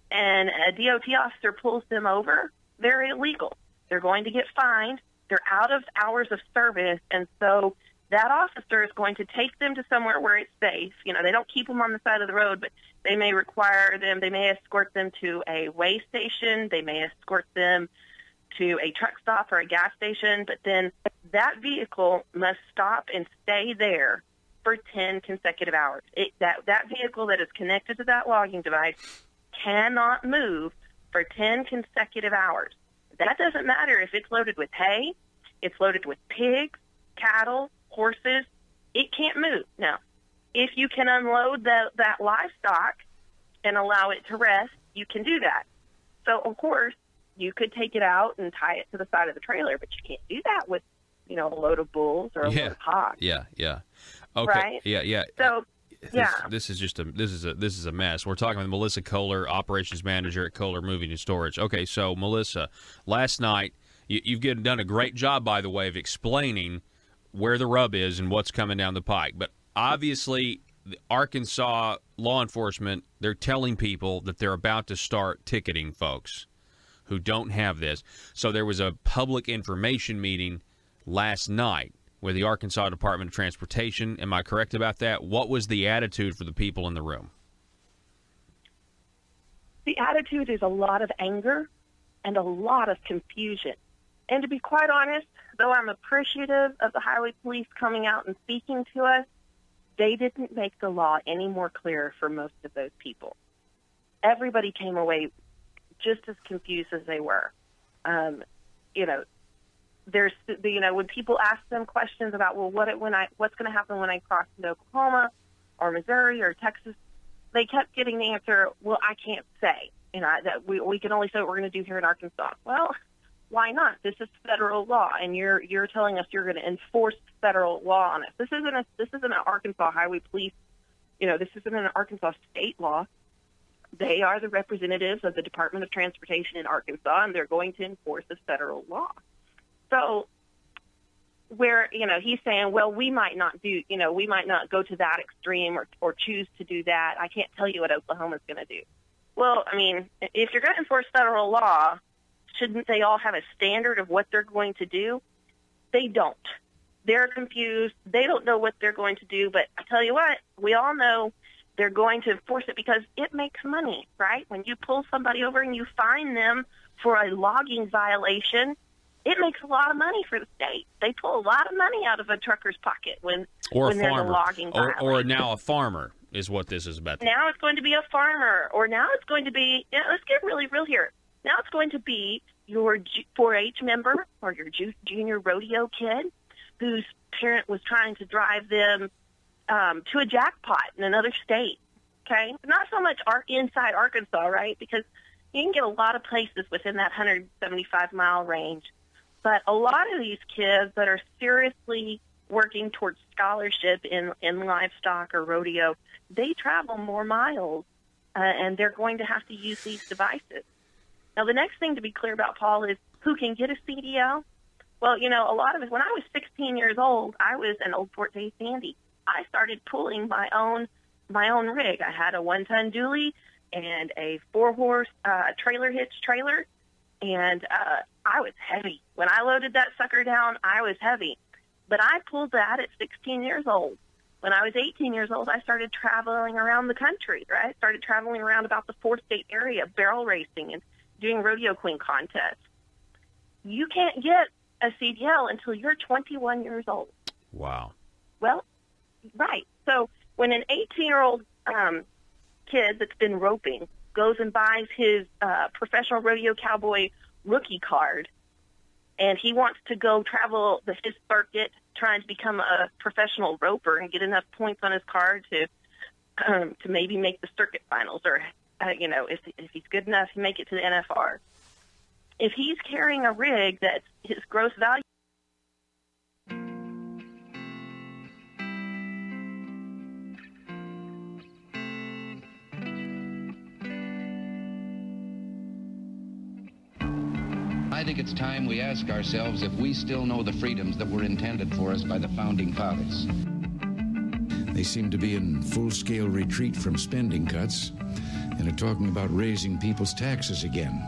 and a DOT officer pulls them over, they're illegal. They're going to get fined. They're out of hours of service, and so that officer is going to take them to somewhere where it's safe. They don't keep them on the side of the road, but they may they may escort them to a weigh station, they may escort them to a truck stop or a gas station, but then that vehicle must stop and stay there for 10 consecutive hours. That vehicle that is connected to that logging device cannot move for 10 consecutive hours. That doesn't matter if it's loaded with hay, it's loaded with pigs, cattle, horses. It can't move. Now, if you can unload that livestock and allow it to rest, you can do that. So, of course, you could take it out and tie it to the side of the trailer, but you can't do that with, a load of bulls or a load of hogs. Yeah. Okay. Right? Yeah. So, This is a mess. We're talking with Melissa Kohler, operations manager at Kohler Moving and Storage. Okay, so Melissa, last night you've done a great job, by the way, of explaining where the rub is and what's coming down the pike. But obviously, the Arkansas law enforcement, they're telling people that they're about to start ticketing folks who don't have this. So there was a public information meeting last night with the Arkansas Department of Transportation. Am I correct about that? What was the attitude for the people in the room? The attitude is a lot of anger and a lot of confusion. And to be quite honest, though I'm appreciative of the highway police coming out and speaking to us, they didn't make the law any more clear for most of those people. Everybody came away just as confused as they were. When people ask them questions about, well, what's going to happen when I cross into Oklahoma or Missouri or Texas, they kept getting the answer, well, I can't say. That we can only say what we're going to do here in Arkansas. Well, why not? This is federal law, and you're telling us you're going to enforce federal law on us. This isn't an Arkansas Highway Police. This isn't an Arkansas state law. They are the representatives of the Department of Transportation in Arkansas, and they're going to enforce the federal law. So where, he's saying, well, we might not go to that extreme or choose to do that. I can't tell you what Oklahoma's going to do. Well, if you're going to enforce federal law, shouldn't they all have a standard of what they're going to do? They don't. They're confused. They don't know what they're going to do. But I tell you what, we all know they're going to enforce it because it makes money, right? When you pull somebody over and you fine them for a logging violation, it makes a lot of money for the state. They pull a lot of money out of a trucker's pocket when there's a logging violation. Or now a farmer is what this is about. Now it's going to be a farmer, or now it's going to be, let's get really real here. Now it's going to be your 4-H member or your junior rodeo kid whose parent was trying to drive them to a jackpot in another state, okay? Not so much inside Arkansas, right? Because you can get a lot of places within that 175-mile range. But a lot of these kids that are seriously working towards scholarship in livestock or rodeo, they travel more miles, and they're going to have to use these devices. Now, the next thing to be clear about, Paul, is who can get a CDL? Well, a lot of it, when I was 16 years old, I was an old Fort Dave Sandy. I started pulling my own rig. I had a 1-ton dually and a 4-horse trailer hitch trailer, and I was heavy. When I loaded that sucker down, I was heavy. But I pulled that at 16 years old. When I was 18 years old, I started traveling around the country, right? I started traveling around about the 4-state area, barrel racing and doing rodeo queen contests. You can't get a CDL until you're 21 years old. Wow. Well, right. So when an 18-year-old kid that's been roping goes and buys his professional rodeo cowboy rookie card, and he wants to go travel his circuit trying to become a professional roper and get enough points on his card to to maybe make the circuit finals, or if he's good enough, to make it to the NFR. If he's carrying a rig that's his gross value. I think it's time we ask ourselves if we still know the freedoms that were intended for us by the Founding Fathers. They seem to be in full-scale retreat from spending cuts and are talking about raising people's taxes again.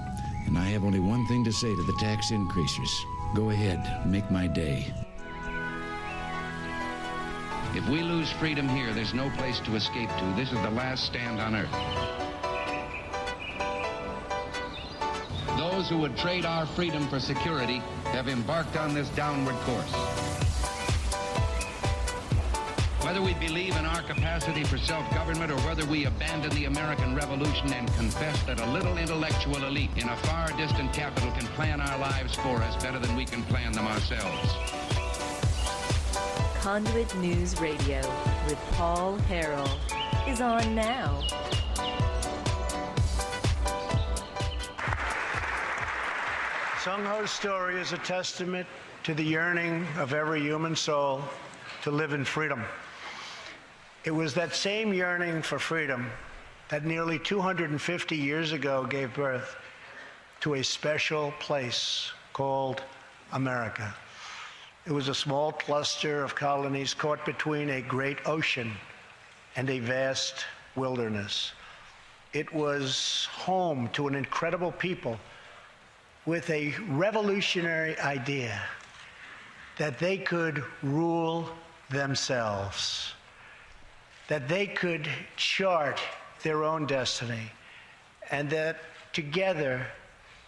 And I have only one thing to say to the tax increasers. Go ahead, make my day. If we lose freedom here, there's no place to escape to. This is the last stand on earth. Those who would trade our freedom for security have embarked on this downward course. Whether we believe in our capacity for self-government or whether we abandon the American Revolution and confess that a little intellectual elite in a far distant capital can plan our lives for us better than we can plan them ourselves. Conduit News Radio with Paul Harrell is on now. Sung Ho's story is a testament to the yearning of every human soul to live in freedom. It was that same yearning for freedom that nearly 250 years ago gave birth to a special place called America. It was a small cluster of colonies caught between a great ocean and a vast wilderness. It was home to an incredible people with a revolutionary idea that they could rule themselves, that they could chart their own destiny, and that together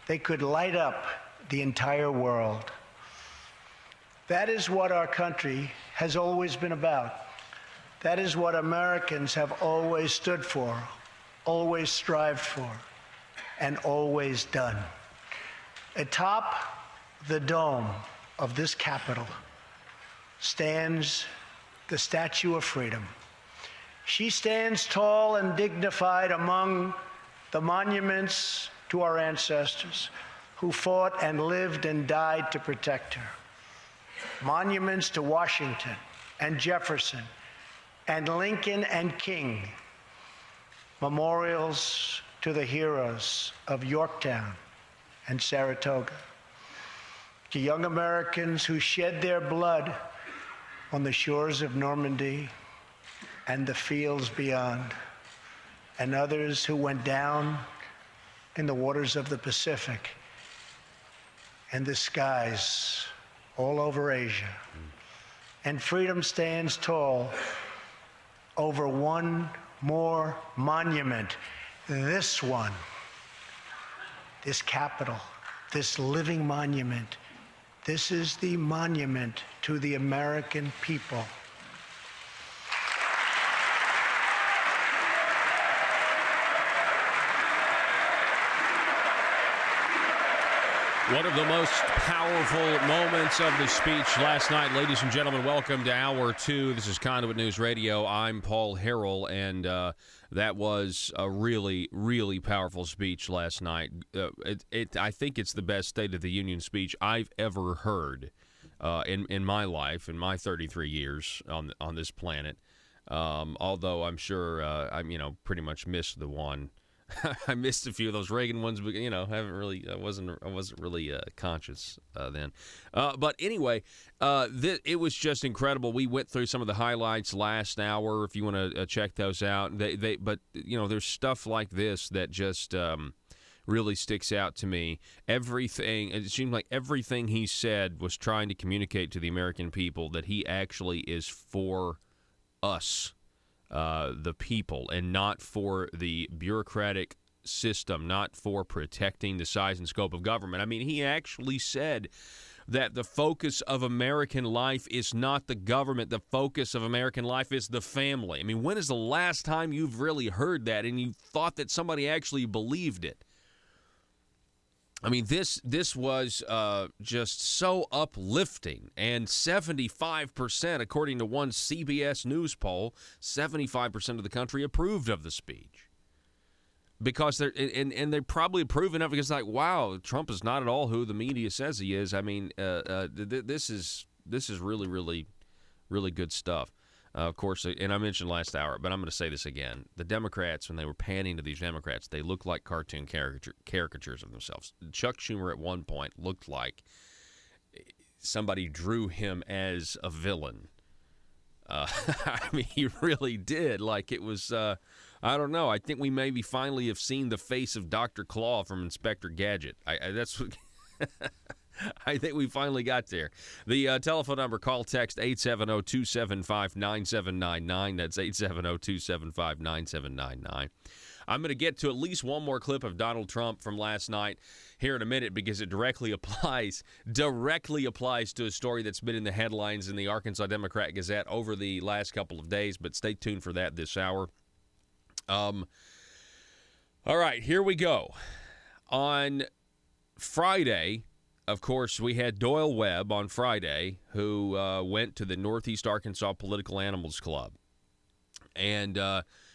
they could light up the entire world. That is what our country has always been about. That is what Americans have always stood for, always strived for, and always done. Atop the dome of this Capitol stands the Statue of Freedom. She stands tall and dignified among the monuments to our ancestors who fought and lived and died to protect her. Monuments to Washington and Jefferson and Lincoln and King. Memorials to the heroes of Yorktown and Saratoga, to young Americans who shed their blood on the shores of Normandy and the fields beyond, and others who went down in the waters of the Pacific and the skies all over Asia. And freedom stands tall over one more monument, this one. This Capitol, this living monument, this is the monument to the American people. One of the most powerful moments of the speech last night. Ladies and gentlemen, welcome to Hour 2. This is Conduit News Radio. I'm Paul Harrell, and that was a really, really powerful speech last night. I think it's the best State of the Union speech I've ever heard in my life, in my 33 years on this planet. Although I'm sure I pretty much missed the one. I missed a few of those Reagan ones, but I wasn't really conscious then. But anyway, it was just incredible. We went through some of the highlights last hour. If you want to check those out, but there's stuff like this that just really sticks out to me. It seemed like everything he said was trying to communicate to the American people that he actually is for us. The people, and not for the bureaucratic system, not for protecting the size and scope of government. I mean, he actually said that the focus of American life is not the government. The focus of American life is the family. I mean, when is the last time you've really heard that and you thought that somebody actually believed it? I mean, this was just so uplifting, and 75%, according to one CBS News poll, 75% of the country approved of the speech. Because they're probably approving of it because, like, wow, Trump is not at all who the media says he is. I mean, this is really, really, really good stuff. Of course, and I mentioned last hour, but I'm going to say this again. The Democrats, when they were panning to these Democrats, they looked like cartoon caricatures of themselves. Chuck Schumer at one point looked like somebody drew him as a villain. I mean, he really did. Like, it was, I don't know. I think we maybe finally have seen the face of Dr. Claw from Inspector Gadget. That's what... I think we finally got there. The telephone number, call text 870-275-9799. That's 870-275-9799. I'm going to get to at least one more clip of Donald Trump from last night here in a minute because it directly applies to a story that's been in the headlines in the Arkansas Democrat-Gazette over the last couple of days, but stay tuned for that this hour. All right, here we go. On Friday, of course, we had Doyle Webb on Friday, who went to the Northeast Arkansas Political Animals Club. And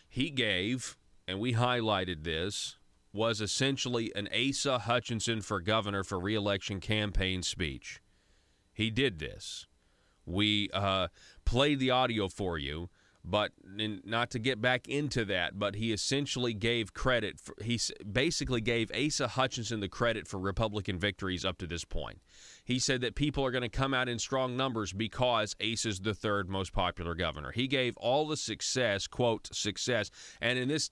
he gave, and we highlighted this, was essentially an Asa Hutchinson for governor for re-election campaign speech. He did this. We played the audio for you. But not to get back into that, but he essentially gave credit. He basically gave Asa Hutchinson the credit for Republican victories up to this point. He said that people are going to come out in strong numbers because Asa's the third most popular governor. He gave all the success, quote, success, and in this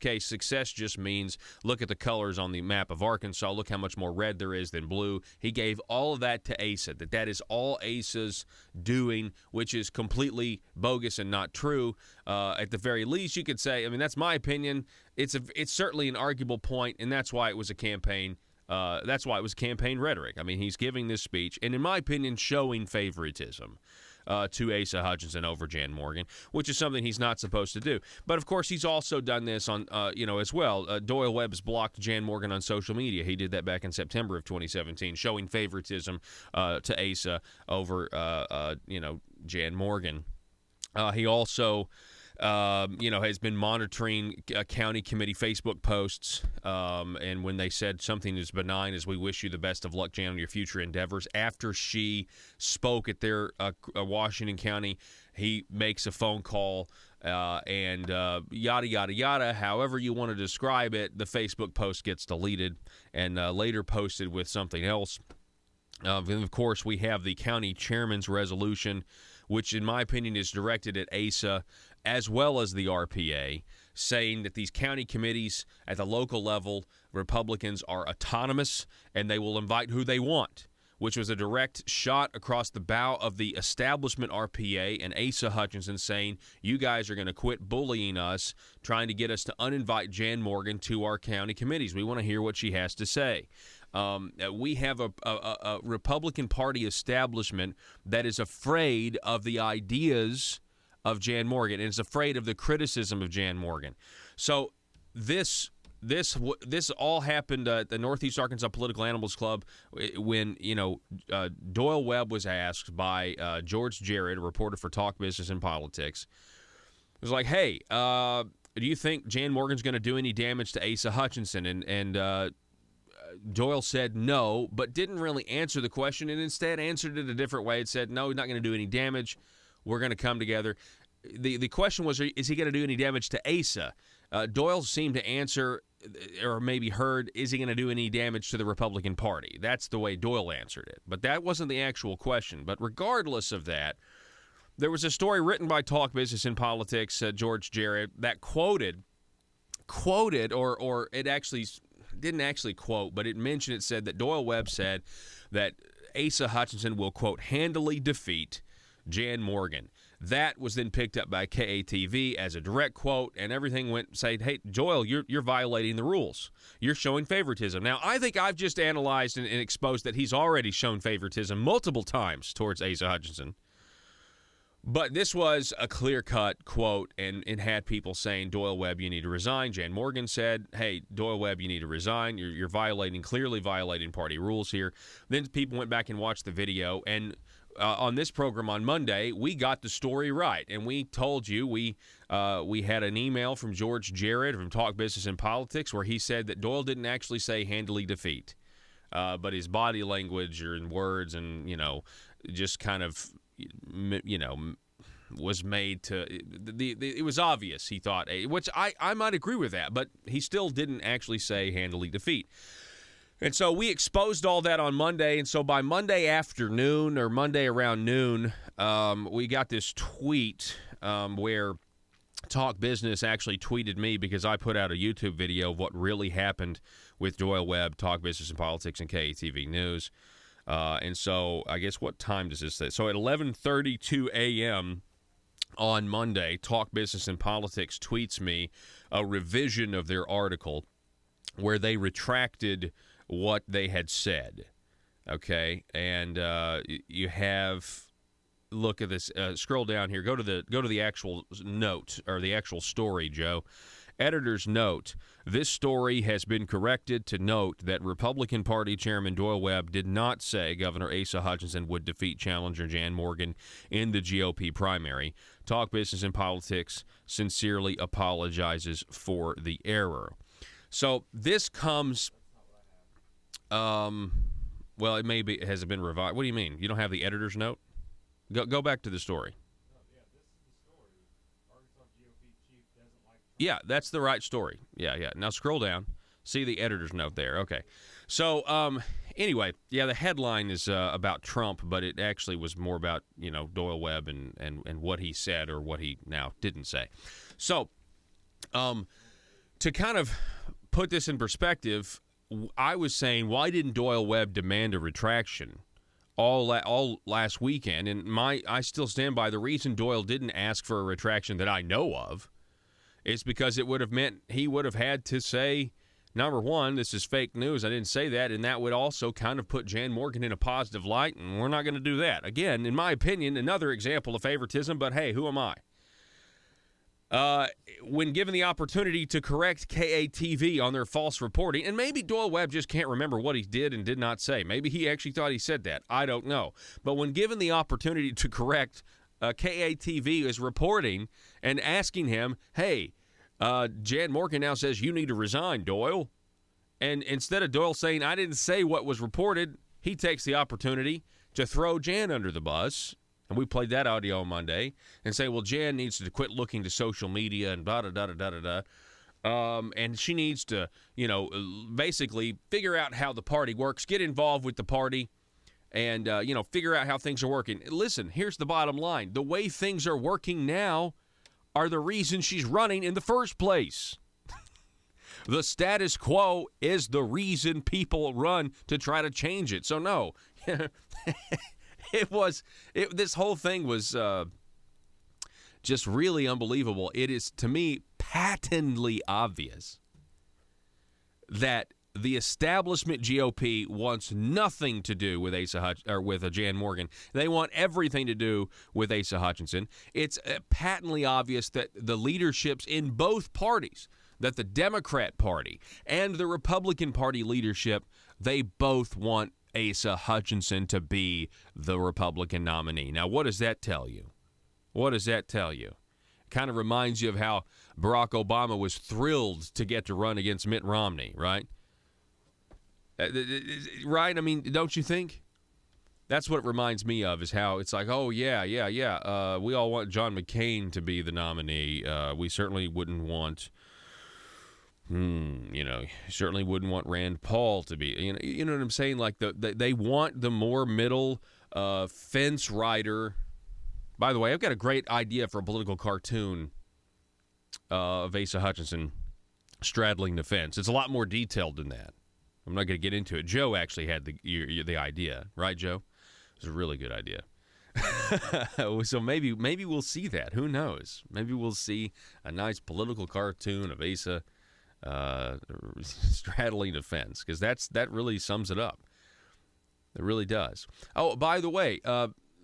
case, success just means look at the colors on the map of Arkansas. Look how much more red there is than blue. He gave all of that to Asa. That is all Asa's doing, which is completely bogus and not true. At the very least, you could say. I mean, that's my opinion. It's certainly an arguable point, and that's why it was a campaign. That's why it was campaign rhetoric. I mean, he's giving this speech, and in my opinion, showing favoritism to Asa Hutchinson over Jan Morgan, which is something he's not supposed to do. But, of course, he's also done this on, as well. Doyle Webb's blocked Jan Morgan on social media. He did that back in September of 2017, showing favoritism to Asa over, Jan Morgan. He also... has been monitoring county committee Facebook posts, and when they said something as benign as "We wish you the best of luck, Jan, on your future endeavors," after she spoke at their Washington County, he makes a phone call and yada, yada, yada. However you want to describe it, the Facebook post gets deleted and later posted with something else. And, of course, we have the county chairman's resolution, which, in my opinion, is directed at Asa as well as the RPA, saying that these county committees at the local level, Republicans are autonomous and they will invite who they want, which was a direct shot across the bow of the establishment RPA and Asa Hutchinson saying, you guys are going to quit bullying us, trying to get us to uninvite Jan Morgan to our county committees. We want to hear what she has to say. We have a Republican Party establishment that is afraid of the ideas of Jan Morgan and is afraid of the criticism of Jan Morgan. So this all happened at the Northeast Arkansas Political Animals Club when Doyle Webb was asked by George Jarrett, a reporter for Talk Business and Politics. It was like, hey, do you think Jan Morgan's going to do any damage to Asa Hutchinson? And Doyle said no, but didn't really answer the question and instead answered it a different way. It said, no, he's not going to do any damage. We're going to come together. The question was, is he going to do any damage to Asa? Doyle seemed to answer, or maybe heard, is he going to do any damage to the Republican Party? That's the way Doyle answered it. But that wasn't the actual question. But regardless of that, there was a story written by Talk Business and Politics, George Jarrett, that quoted, or it actually didn't actually quote, but it said that Doyle Webb said that Asa Hutchinson will, quote, handily defeat Jan Morgan. That was then picked up by KATV as a direct quote, and everything went saying, hey, Doyle, you're violating the rules. You're showing favoritism. Now, I think I've just analyzed and exposed that he's already shown favoritism multiple times towards Asa Hutchinson. But this was a clear-cut quote, and it had people saying, Doyle Webb, you need to resign. Jan Morgan said, hey, Doyle Webb, you need to resign. You're clearly violating party rules here. Then people went back and watched the video, and on this program on Monday, we got the story right, and we told you we had an email from George Jarrett from Talk Business and Politics where he said that Doyle didn't actually say handily defeat, but his body language and words and, just kind of, was made to it was obvious, he thought, which I might agree with that, but he still didn't actually say handily defeat. And so we exposed all that on Monday, and so by Monday afternoon or Monday around noon, we got this tweet where Talk Business actually tweeted me because I put out a YouTube video of what really happened with Doyle Webb, Talk Business and Politics, and KATV News. And so I guess what time does this say? So at 11:32 a.m. on Monday, Talk Business and Politics tweets me a revision of their article where they retracted what they had said. Okay, and you have, look at this. Scroll down here. Go to the actual note or the actual story, Joe. Editor's note, this story has been corrected to note that Republican Party Chairman Doyle Webb did not say Governor Asa Hutchinson would defeat challenger Jan Morgan in the GOP primary. Talk Business and Politics sincerely apologizes for the error. So this comes, well, has it been revised? What do you mean? You don't have the editor's note? Go back to the story. Yeah, that's the right story. Yeah. Now scroll down. See the editor's note there. Okay. So, anyway, yeah, the headline is about Trump, but it actually was more about, Doyle Webb and what he said or what he now didn't say. So, to kind of put this in perspective, I was saying, why didn't Doyle Webb demand a retraction all last weekend? And I still stand by the reason Doyle didn't ask for a retraction that I know of. It's because it would have meant he would have had to say, number one, this is fake news. I didn't say that. And that would also kind of put Jan Morgan in a positive light. And we're not going to do that. Again, in my opinion, another example of favoritism. But, hey, who am I? When given the opportunity to correct KATV on their false reporting, and maybe Doyle Webb just can't remember what he did and did not say. Maybe he actually thought he said that. I don't know. But when given the opportunity to correct KATV is reporting and asking him, hey, Jan Morgan now says you need to resign, Doyle. And instead of Doyle saying, I didn't say what was reported, he takes the opportunity to throw Jan under the bus. And we played that audio on Monday and say, well, Jan needs to quit looking to social media and da-da-da-da-da-da. And she needs to, basically figure out how the party works, get involved with the party, and, figure out how things are working. Listen, here's the bottom line. The way things are working now are the reason she's running in the first place. The status quo is the reason people run to try to change it. So, no, this whole thing was just really unbelievable. It is, to me, patently obvious that the establishment GOP wants nothing to do with Jan Morgan. They want everything to do with Asa Hutchinson. It's patently obvious that the leaderships in both parties, that the Democrat Party and the Republican Party leadership, they both want Asa Hutchinson to be the Republican nominee. Now, what does that tell you? What does that tell you? It kind of reminds you of how Barack Obama was thrilled to get to run against Mitt Romney, right? Right? I mean, don't you think? That's what it reminds me of, is how it's like, oh, yeah. We all want John McCain to be the nominee. We certainly wouldn't want, certainly wouldn't want Rand Paul to be. You know what I'm saying? Like, they want the more middle fence rider. By the way, I've got a great idea for a political cartoon of Asa Hutchinson straddling the fence. It's a lot more detailed than that. I'm not going to get into it. Joe actually had the idea, right, Joe? It was a really good idea. So maybe we'll see that. Who knows? Maybe we'll see a nice political cartoon of Asa straddling the fence, because that really sums it up. It really does. Oh, by the way,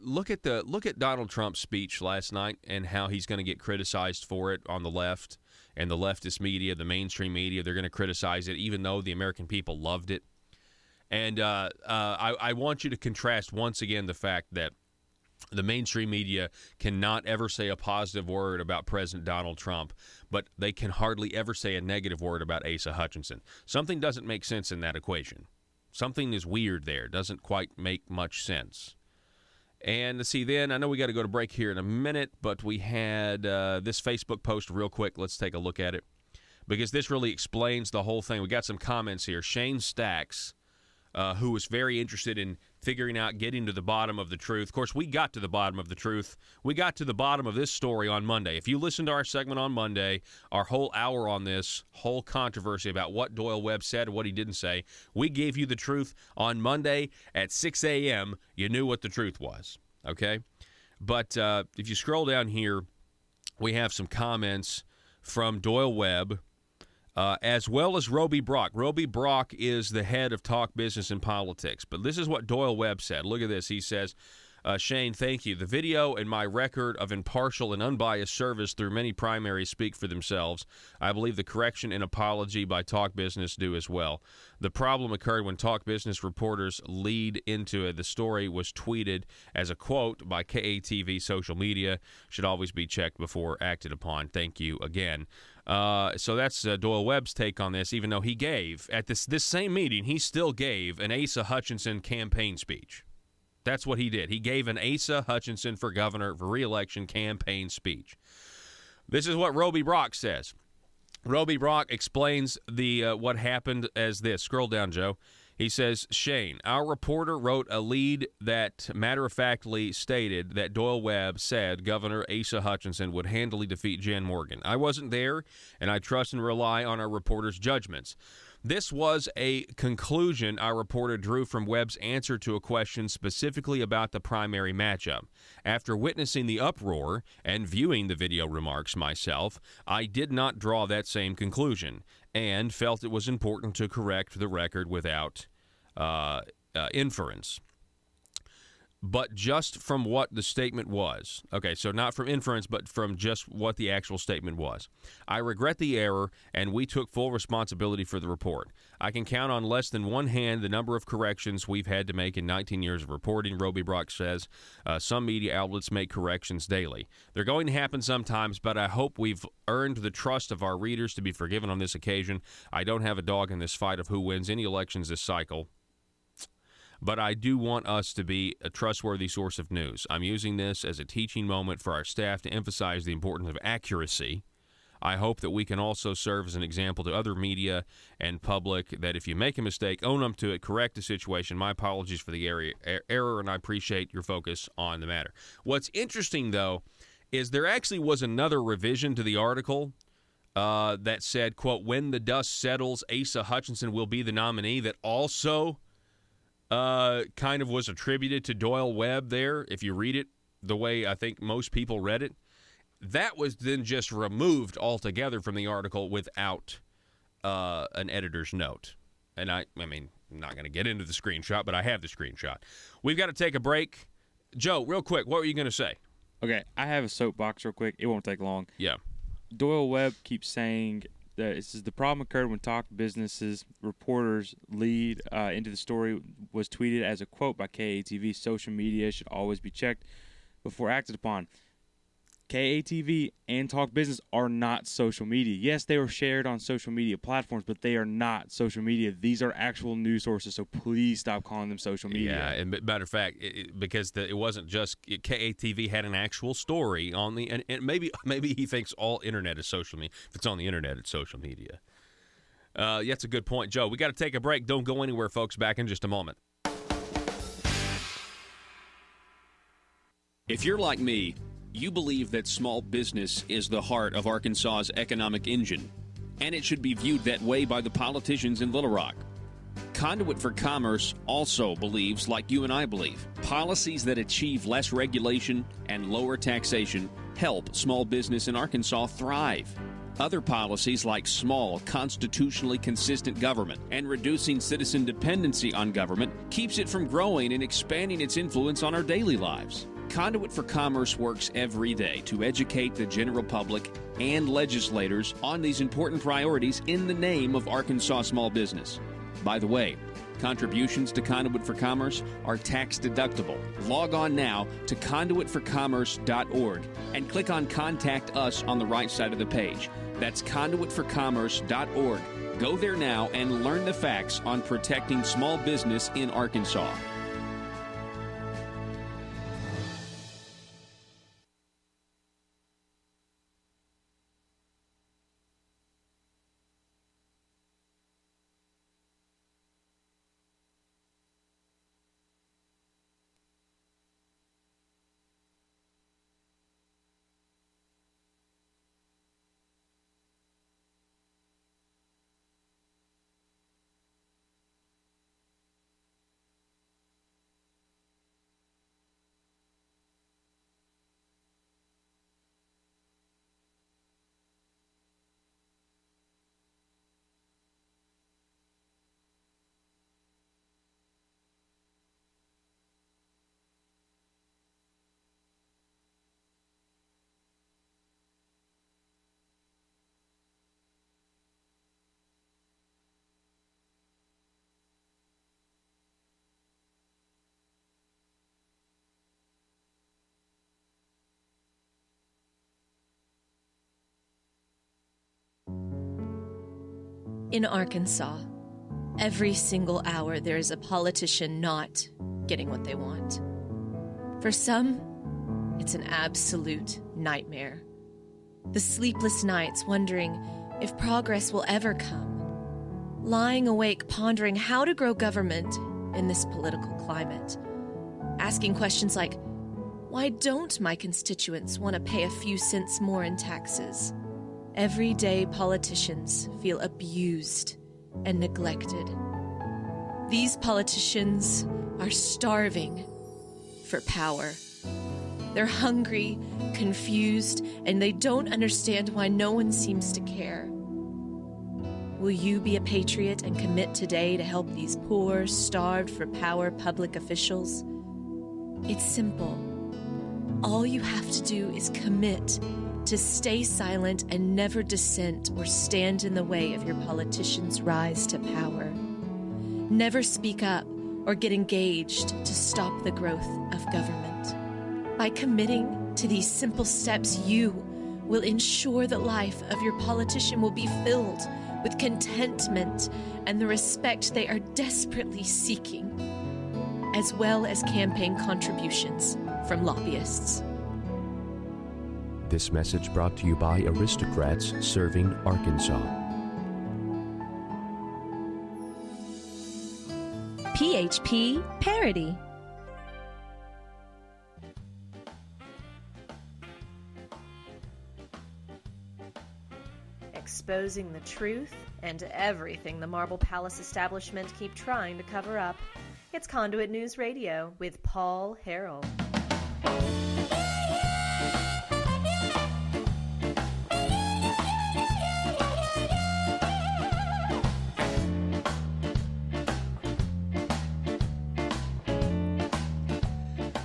look at Donald Trump's speech last night and how he's going to get criticized for it on the left and the leftist media, the mainstream media. They're going to criticize it, even though the American people loved it. And I want you to contrast once again the fact that the mainstream media cannot ever say a positive word about President Donald Trump, but they can hardly ever say a negative word about Asa Hutchinson. Something doesn't make sense in that equation. Something is weird there. Doesn't quite make much sense. And let's see, then, I know we got to go to break here in a minute, but we had this Facebook post real quick. Let's take a look at it, because this really explains the whole thing. We got some comments here. Shane Stacks, who was very interested in figuring out, getting to the bottom of the truth. Of course, we got to the bottom of the truth. We got to the bottom of this story on Monday. If you listened to our segment on Monday, our whole hour on this whole controversy about what Doyle Webb said and what he didn't say, we gave you the truth on Monday at 6 a.m. You knew what the truth was, okay? But if you scroll down here, we have some comments from Doyle Webb, as well as Roby Brock. Roby Brock is the head of Talk Business and Politics. But this is what Doyle Webb said. Look at this. He says, Shane, thank you. The video and my record of impartial and unbiased service through many primaries speak for themselves. I believe the correction and apology by Talk Business do as well. The problem occurred when Talk Business reporters lead into it. The story was tweeted as a quote by KATV social media. Should always be checked before acted upon. Thank you again. So that's Doyle Webb's take on this, even though he gave, at this same meeting, he still gave an Asa Hutchinson campaign speech. That's what he did. He gave an Asa Hutchinson for governor for re-election campaign speech. This is what Roby Brock says. Roby Brock explains the what happened as this. Scroll down, Joe. He says, Shane, our reporter wrote a lead that matter-of-factly stated that Doyle Webb said Governor Asa Hutchinson would handily defeat Jan Morgan. I wasn't there, and I trust and rely on our reporter's judgments. This was a conclusion our reporter drew from Webb's answer to a question specifically about the primary matchup. After witnessing the uproar and viewing the video remarks myself, I did not draw that same conclusion and felt it was important to correct the record without inference. But just from what the statement was. Okay, so not from inference, but from just what the actual statement was. I regret the error, and we took full responsibility for the report. I can count on less than one hand the number of corrections we've had to make in 19 years of reporting, Roby Brock says. Some media outlets make corrections daily. They're going to happen sometimes, but I hope we've earned the trust of our readers to be forgiven on this occasion. I don't have a dog in this fight of who wins any elections this cycle, but I do want us to be a trustworthy source of news. I'm using this as a teaching moment for our staff to emphasize the importance of accuracy. I hope that we can also serve as an example to other media and public that if you make a mistake, own up to it, correct the situation. My apologies for the error, and I appreciate your focus on the matter. What's interesting, though, is there actually was another revision to the article that said, quote, when the dust settles, Asa Hutchinson will be the nominee, that also kind of was attributed to Doyle Webb there, if you read it the way I think most people read it. That was then just removed altogether from the article without an editor's note. And I mean, I'm not going to get into the screenshot, but I have the screenshot. We've got to take a break. Joe, real quick, what were you going to say? Okay, I have a soapbox real quick. It won't take long. Yeah. Doyle Webb keeps saying that it says the problem occurred when Talk Business's reporters lead into the story was tweeted as a quote by KATV. Social media should always be checked before acted upon. KATV and Talk Business are not social media. Yes, they were shared on social media platforms, but they are not social media. These are actual news sources, so please stop calling them social media. Yeah, and matter of fact, because it wasn't just KATV had an actual story on the, and maybe he thinks all internet is social media. If it's on the internet, it's social media. Yeah, that's a good point, Joe. We got to take a break. Don't go anywhere, folks. Back in just a moment. If you're like me, you believe that small business is the heart of Arkansas's economic engine, and it should be viewed that way by the politicians in Little Rock. Conduit for Commerce also believes, like you and I believe, policies that achieve less regulation and lower taxation help small business in Arkansas thrive. Other policies like small, constitutionally consistent government and reducing citizen dependency on government keeps it from growing and expanding its influence on our daily lives. Conduit for Commerce works every day to educate the general public and legislators on these important priorities in the name of Arkansas small business. By the way, contributions to Conduit for Commerce are tax deductible. Log on now to conduitforcommerce.org and click on Contact Us on the right side of the page. That's conduitforcommerce.org. Go there now and learn the facts on protecting small business in Arkansas. In Arkansas, every single hour there is a politician not getting what they want. For some, it's an absolute nightmare. The sleepless nights wondering if progress will ever come. Lying awake pondering how to grow government in this political climate. Asking questions like, why don't my constituents want to pay a few cents more in taxes? Everyday politicians feel abused and neglected. These politicians are starving for power. They're hungry, confused, and they don't understand why no one seems to care. Will you be a patriot and commit today to help these poor, starved for power public officials? It's simple. All you have to do is commit to stay silent and never dissent or stand in the way of your politicians' rise to power. Never speak up or get engaged to stop the growth of government. By committing to these simple steps, you will ensure the life of your politician will be filled with contentment and the respect they are desperately seeking, as well as campaign contributions from lobbyists. This message brought to you by Aristocrats Serving Arkansas. PHP Parody. Exposing the truth and everything the Marble Palace establishment keep trying to cover up. It's Conduit News Radio with Paul Harrell.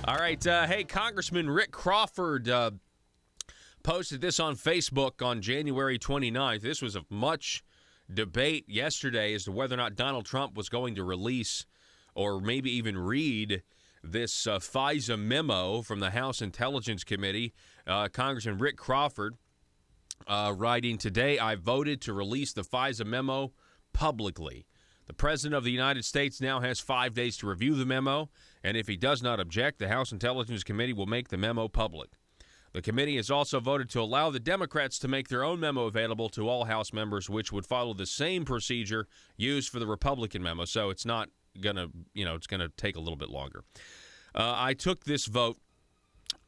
All right, hey, Congressman Rick Crawford posted this on Facebook on January 29th. This was a much debate yesterday as to whether or not Donald Trump was going to release or maybe even read this FISA memo from the House Intelligence Committee. Congressman Rick Crawford writing, "Today I voted to release the FISA memo publicly. The President of the United States now has 5 days to review the memo, and if he does not object, the House Intelligence Committee will make the memo public. The committee has also voted to allow the Democrats to make their own memo available to all House members, which would follow the same procedure used for the Republican memo." So it's not going to, it's going to take a little bit longer. I took this vote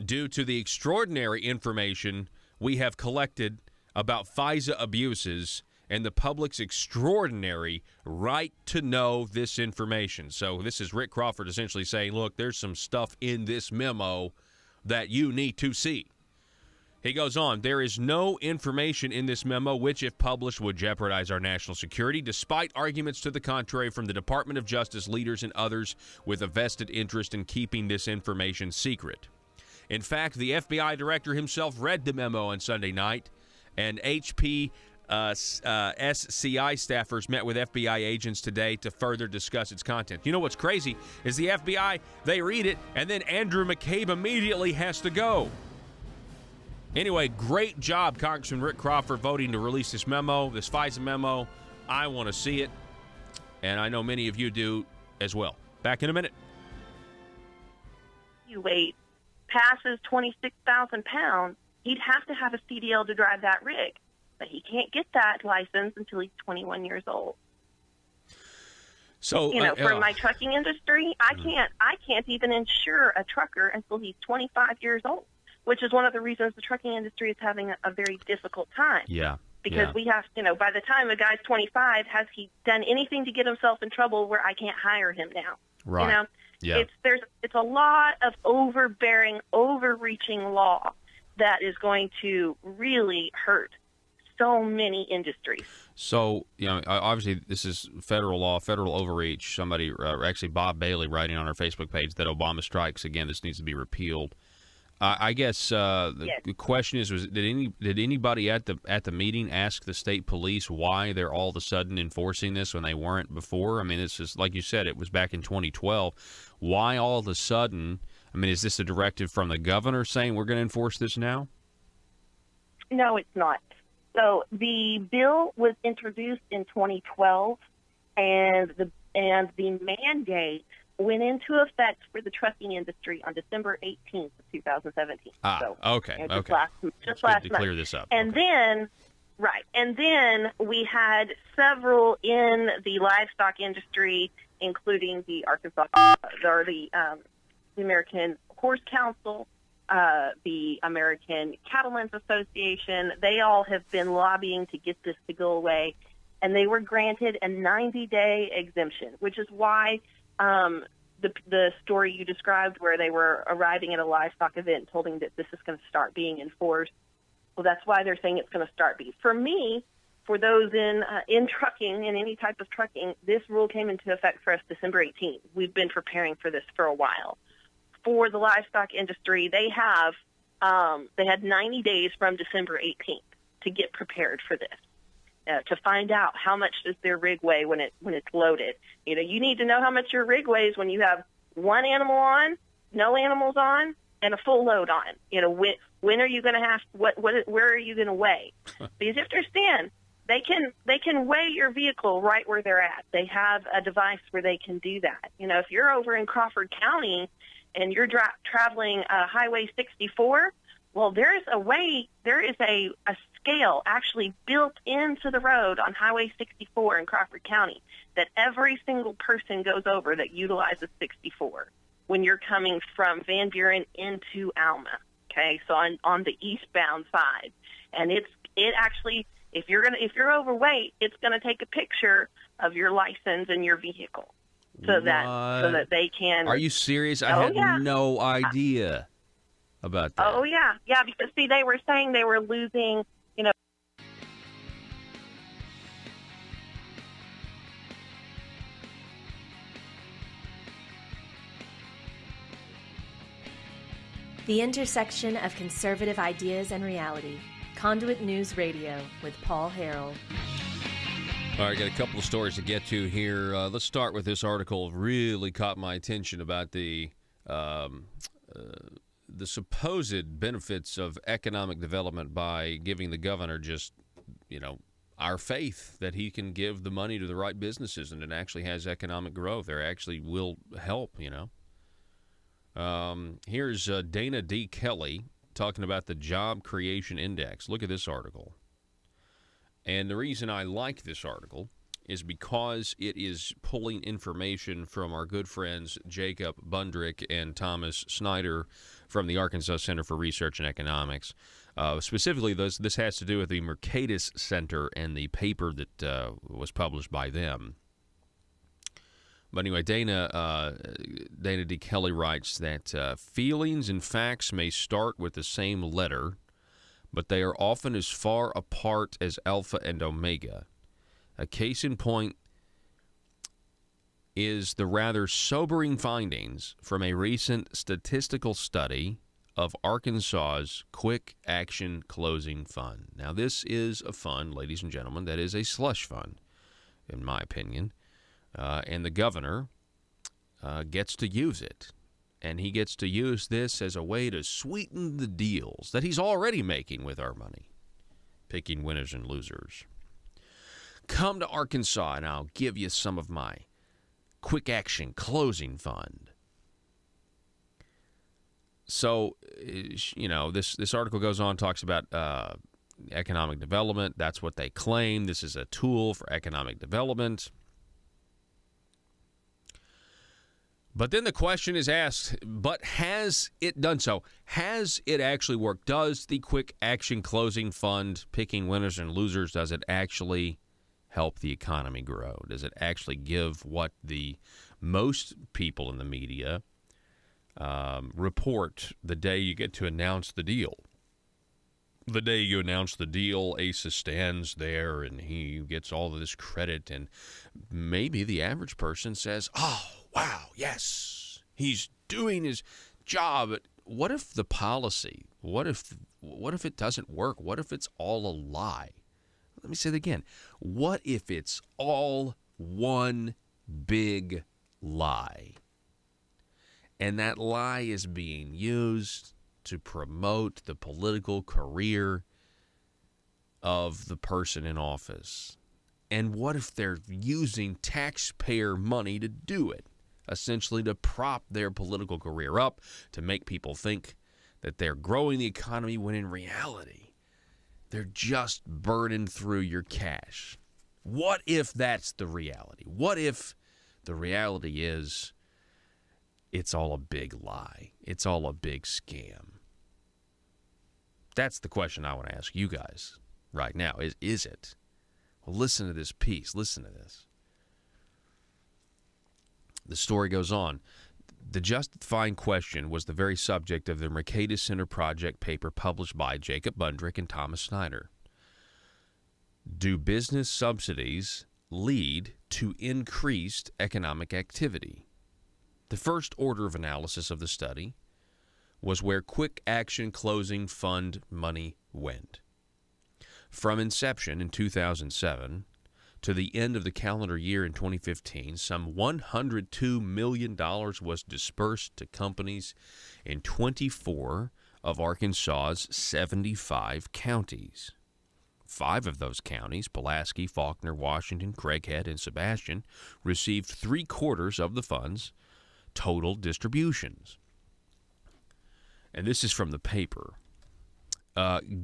due to the extraordinary information we have collected about FISA abuses and the public's extraordinary right to know this information. So this is Rick Crawford essentially saying, look, there's some stuff in this memo that you need to see. He goes on, "There is no information in this memo which, if published, would jeopardize our national security, despite arguments to the contrary from the Department of Justice leaders and others with a vested interest in keeping this information secret. In fact, the FBI director himself read the memo on Sunday night, and SCI staffers met with FBI agents today to further discuss its content. You know what's crazy is the FBI, they read it, and then Andrew McCabe immediately has to go. Anyway, great job, Congressman Rick Crawford, voting to release this memo, this FISA memo. I want to see it, and I know many of you do as well. Back in a minute. You weight passes 26,000 pounds, he'd have to have a CDL to drive that rig. But he can't get that license until he's 21 years old. So for my trucking industry, I can't even insure a trucker until he's 25 years old, which is one of the reasons the trucking industry is having a very difficult time. Yeah. Because we have, by the time a guy's 25, has he done anything to get himself in trouble where I can't hire him now? Right. Yeah. It's a lot of overbearing, overreaching law that is going to really hurt so many industries. So, obviously this is federal law, federal overreach. Somebody, actually Bob Bailey, writing on our Facebook page that Obama strikes again. This needs to be repealed. I guess the question is: did anybody at the meeting ask the state police why they're all of a sudden enforcing this when they weren't before? I mean, this is, like you said, it was back in 2012. Why all of a sudden? I mean, is this a directive from the governor saying we're going to enforce this now? No, it's not. So the bill was introduced in 2012, and the mandate went into effect for the trucking industry on December 18th of 2017. Okay. Just last to month. Clear this up. And then we had several in the livestock industry, including the Arkansas or the American Horse Council, the American Cattlemen's Association. They all have been lobbying to get this to go away, and they were granted a 90-day exemption, which is why the story you described where they were arriving at a livestock event and told them that this is going to start being enforced. Well, that's why they're saying it's going to start being. For me, for those in trucking, in any type of trucking, this rule came into effect for us December 18th. We've been preparing for this for a while. For the livestock industry, they had 90 days from December 18th to get prepared for this. To find out how much does their rig weigh when it's loaded. You need to know how much your rig weighs when you have one animal on, no animals on, and a full load on. When are you going to have where are you going to weigh? Because you have to understand, they can weigh your vehicle right where they're at. They have a device where they can do that. If you're over in Crawford County and you're traveling Highway 64, well, there is a scale actually built into the road on Highway 64 in Crawford County that every single person goes over that utilizes 64 when you're coming from Van Buren into Alma. Okay, so on the eastbound side, and it actually, if you're overweight, it's going to take a picture of your license and your vehicle so that they can. Are you serious? I had no idea about that. Oh yeah, because see, they were saying they were losing, The intersection of conservative ideas and reality. Conduit News Radio with Paul Harrell. All right, got a couple of stories to get to here. Let's start with this article. Really caught my attention about the supposed benefits of economic development by giving the governor just, our faith that he can give the money to the right businesses and it actually has economic growth. There actually will help, Here's Dana D. Kelly talking about the Job Creation Index. Look at this article. And the reason I like this article is because it is pulling information from our good friends Jacob Bundrick and Thomas Snyder from the Arkansas Center for Research and Economics. Specifically, this has to do with the Mercatus Center and the paper that was published by them. But anyway, Dana D. Kelly writes that feelings and facts may start with the same letter, but they are often as far apart as alpha and omega. A case in point is the rather sobering findings from a recent statistical study of Arkansas's Quick Action Closing Fund. Now, this is a fund, ladies and gentlemen, that is a slush fund, in my opinion. And the governor gets to use it. And he gets to use this as a way to sweeten the deals that he's already making with our money, picking winners and losers. Come to Arkansas and I'll give you some of my Quick Action Closing Fund. So, you know, this article goes on, talks about economic development. That's what they claim. This is a tool for economic development. But then the question is asked, but has it done so? Has it actually worked? Does the Quick Action Closing Fund, picking winners and losers, does it actually help the economy grow? Does it actually give what the most people in the media report the day you get to announce the deal? The day you announce the deal, Asa stands there and he gets all of this credit, and maybe the average person says, oh, wow, yes, he's doing his job. But what if the policy, what if it doesn't work? What if it's all a lie? Let me say it again. What if it's all one big lie? And that lie is being used to promote the political career of the person in office. And what if they're using taxpayer money to do it? Essentially to prop their political career up, to make people think that they're growing the economy when in reality, they're just burning through your cash. What if that's the reality? What if the reality is it's all a big lie? It's all a big scam? That's the question I want to ask you guys right now. Is it? Well, listen to this piece. Listen to this. The story goes on. The justifying question was the very subject of the Mercatus Center project paper published by Jacob Bundrick and Thomas Snyder. Do business subsidies lead to increased economic activity? The first order of analysis of the study was where Quick Action Closing Fund money went. From inception in 2007 to the end of the calendar year in 2015, some $102 million was dispersed to companies in 24 of Arkansas's 75 counties. 5 of those counties, Pulaski, Faulkner, Washington, Craighead, and Sebastian, received 3/4 of the fund's total distributions. And this is from the paper.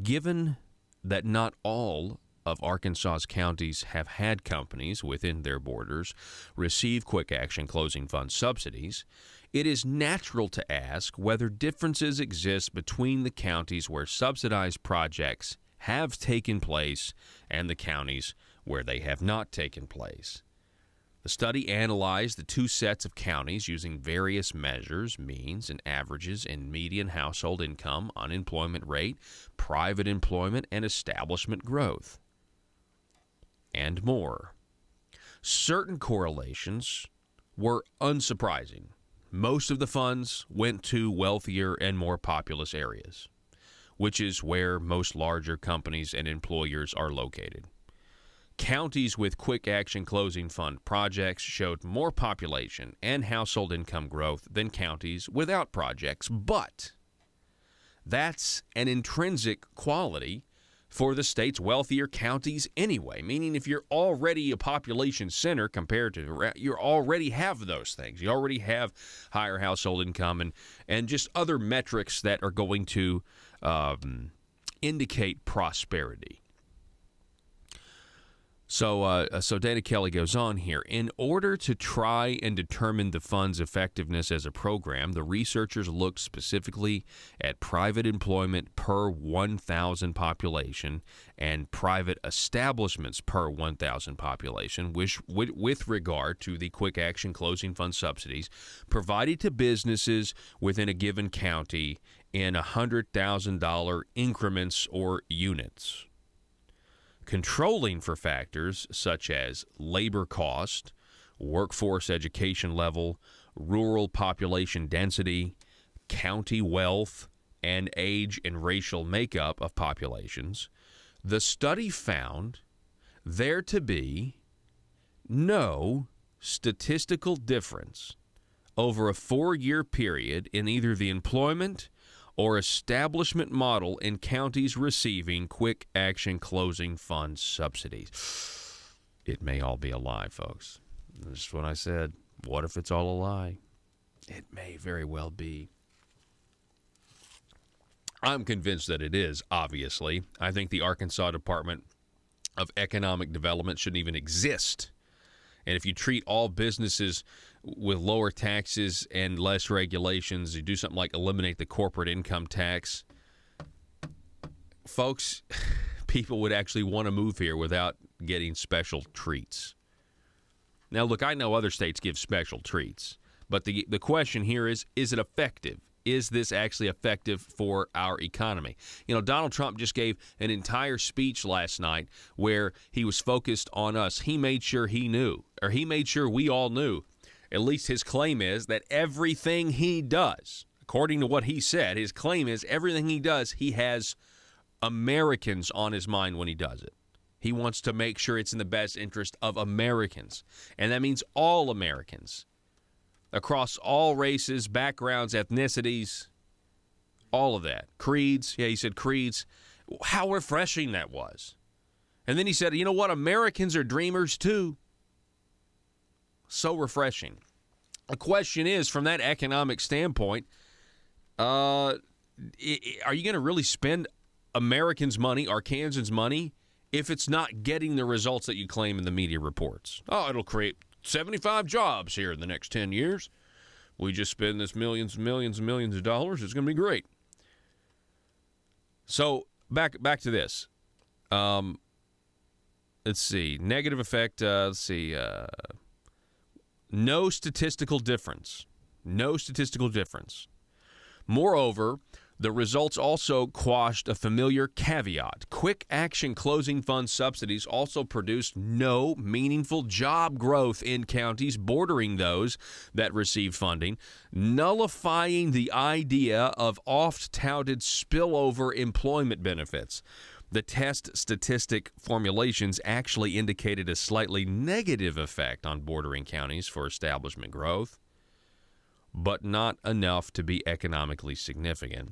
Given that not all of Arkansas's counties have had companies within their borders receive Quick Action Closing Fund subsidies, it is natural to ask whether differences exist between the counties where subsidized projects have taken place and the counties where they have not taken place. The study analyzed the 2 sets of counties using various measures, means, and averages in median household income, unemployment rate, private employment, and establishment growth, and more. Certain correlations were unsurprising. Most of the funds went to wealthier and more populous areas, which is where most larger companies and employers are located. Counties with Quick Action Closing Fund projects showed more population and household income growth than counties without projects, but that's an intrinsic quality for the state's wealthier counties anyway, meaning if you're already a population center compared to, you already have those things. You already have higher household income and just other metrics that are going to indicate prosperity. So Dana Kelly goes on here. In order to try and determine the fund's effectiveness as a program, the researchers looked specifically at private employment per 1,000 population and private establishments per 1,000 population, which, with regard to the Quick Action Closing Fund subsidies provided to businesses within a given county in $100,000 increments or units. Controlling for factors such as labor cost, workforce education level, rural population density, county wealth, and age and racial makeup of populations, the study found there to be no statistical difference over a 4-year period in either the employment or establishment model in counties receiving quick action closing fund subsidies. It may all be a lie, folks. That's what I said. What if it's all a lie? It may very well be. I'm convinced that it is, obviously. I think the Arkansas Department of Economic Development shouldn't even exist. And if you treat all businesses with lower taxes and less regulations, you do something like eliminate the corporate income tax, folks, people would actually want to move here without getting special treats. Now, look, I know other states give special treats, but the question here is it effective? Is this actually effective for our economy? You know, Donald Trump just gave an entire speech last night where he was focused on us. He made sure he knew, or he made sure we all knew, at least his claim is, that everything he does, according to what he said, his claim is everything he does, he has Americans on his mind when he does it. He wants to make sure it's in the best interest of Americans, and that means all Americans. Across all races, backgrounds, ethnicities, all of that. Creeds. Yeah, he said creeds. How refreshing that was. And then he said, you know what? Americans are dreamers too. So refreshing. The question is, from that economic standpoint, are you going to really spend Americans' money, Arkansans' money, if it's not getting the results that you claim in the media reports? Oh, it'll create 75 jobs here in the next 10 years. We just spend this millions and millions and millions of dollars. It's going to be great. So back to this. Let's see. Negative effect. No statistical difference. No statistical difference. Moreover, the results also quashed a familiar caveat. Quick action closing fund subsidies also produced no meaningful job growth in counties bordering those that received funding, nullifying the idea of oft-touted spillover employment benefits. The test statistic formulations actually indicated a slightly negative effect on bordering counties for establishment growth, but not enough to be economically significant.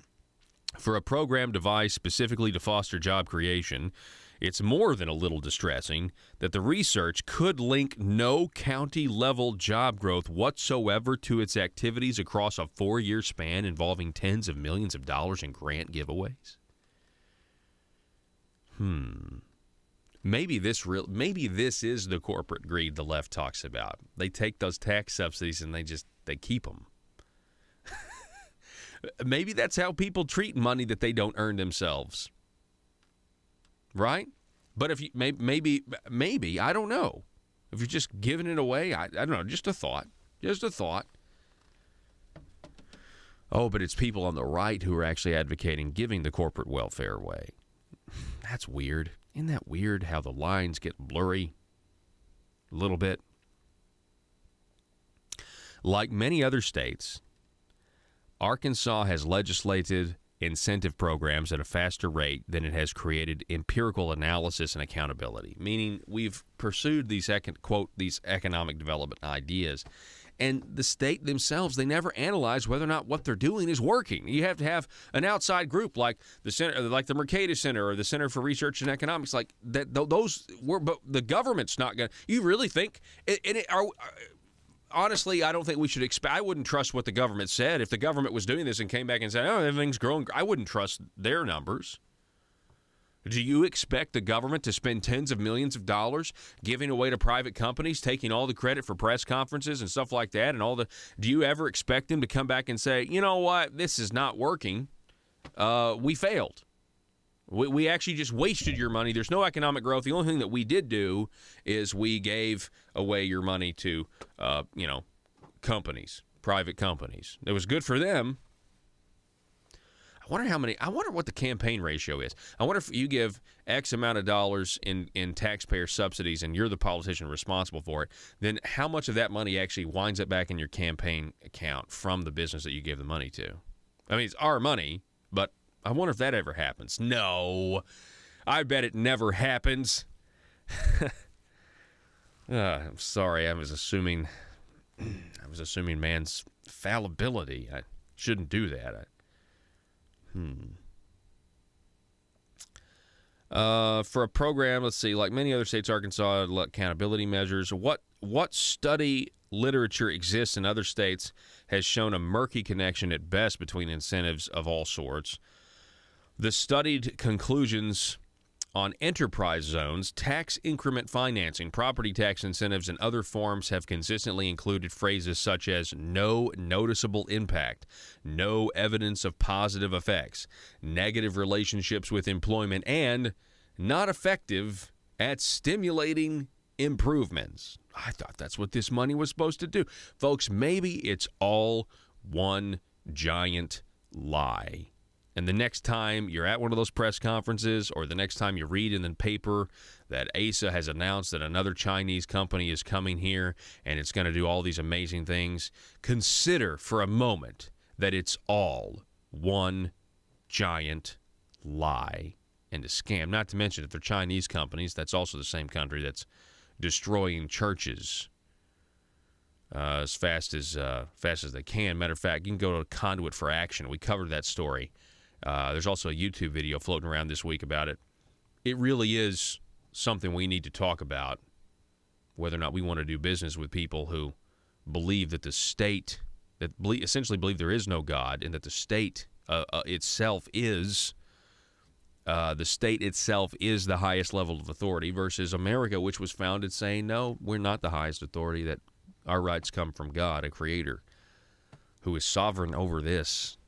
For a program devised specifically to foster job creation, it's more than a little distressing that the research could link no county-level job growth whatsoever to its activities across a 4-year span involving tens of millions of dollars in grant giveaways. Maybe this is the corporate greed the left talks about. They take those tax subsidies and they keep them. Maybe that's how people treat money that they don't earn themselves. Right? But if you maybe I don't know. If you're just giving it away, I don't know, just a thought. Just a thought. Oh, but it's people on the right who are actually advocating giving the corporate welfare away. That's weird. Isn't that weird how the lines get blurry a little bit? Like many other states, Arkansas has legislated incentive programs at a faster rate than it has created empirical analysis and accountability, meaning we've pursued these economic development ideas, and the state themselves, they never analyze whether or not what they're doing is working. You have to have an outside group like the center, like the Mercatus Center or the Center for Research and Economics, like that. But the government's not going to. You really think? Honestly, I don't think we should expect. I wouldn't trust what the government said. If the government was doing this and came back and said, "Oh, everything's growing," I wouldn't trust their numbers. Do you expect the government to spend tens of millions of dollars giving away to private companies, taking all the credit for press conferences and stuff like that, and do you ever expect them to come back and say, "You know what? This is not working. We failed. We actually just wasted your money. There's no economic growth. The only thing that we did do is we gave away your money to, companies, private companies. It was good for them." I wonder what the campaign ratio is. I wonder if you give X amount of dollars in taxpayer subsidies and you're the politician responsible for it, then how much of that money actually winds up back in your campaign account from the business that you gave the money to? I mean, it's our money, but I wonder if that ever happens. No, I bet it never happens. I'm sorry, I was assuming man's fallibility. I shouldn't do that. For a program, let's see, like many other states, Arkansas accountability measures. What study literature exists in other states has shown a murky connection at best between incentives of all sorts. The studied conclusions on enterprise zones, tax increment financing, property tax incentives, and other forms have consistently included phrases such as no noticeable impact, no evidence of positive effects, negative relationships with employment, and not effective at stimulating improvements. I thought that's what this money was supposed to do. Folks, maybe it's all one giant lie. And the next time you're at one of those press conferences, or the next time you read in the paper that ASA has announced that another Chinese company is coming here and it's going to do all these amazing things, consider for a moment that it's all one giant lie and a scam. Not to mention, if they're Chinese companies, that's also the same country that's destroying churches as fast as they can. Matter of fact, you can go to Conduit for Action. We covered that story. There's also a YouTube video floating around this week about it. It really is something we need to talk about, whether or not we want to do business with people who believe that the state, essentially believe there is no God, and that the state itself is the highest level of authority, versus America, which was founded saying, no, we're not the highest authority, that our rights come from God, a creator who is sovereign over this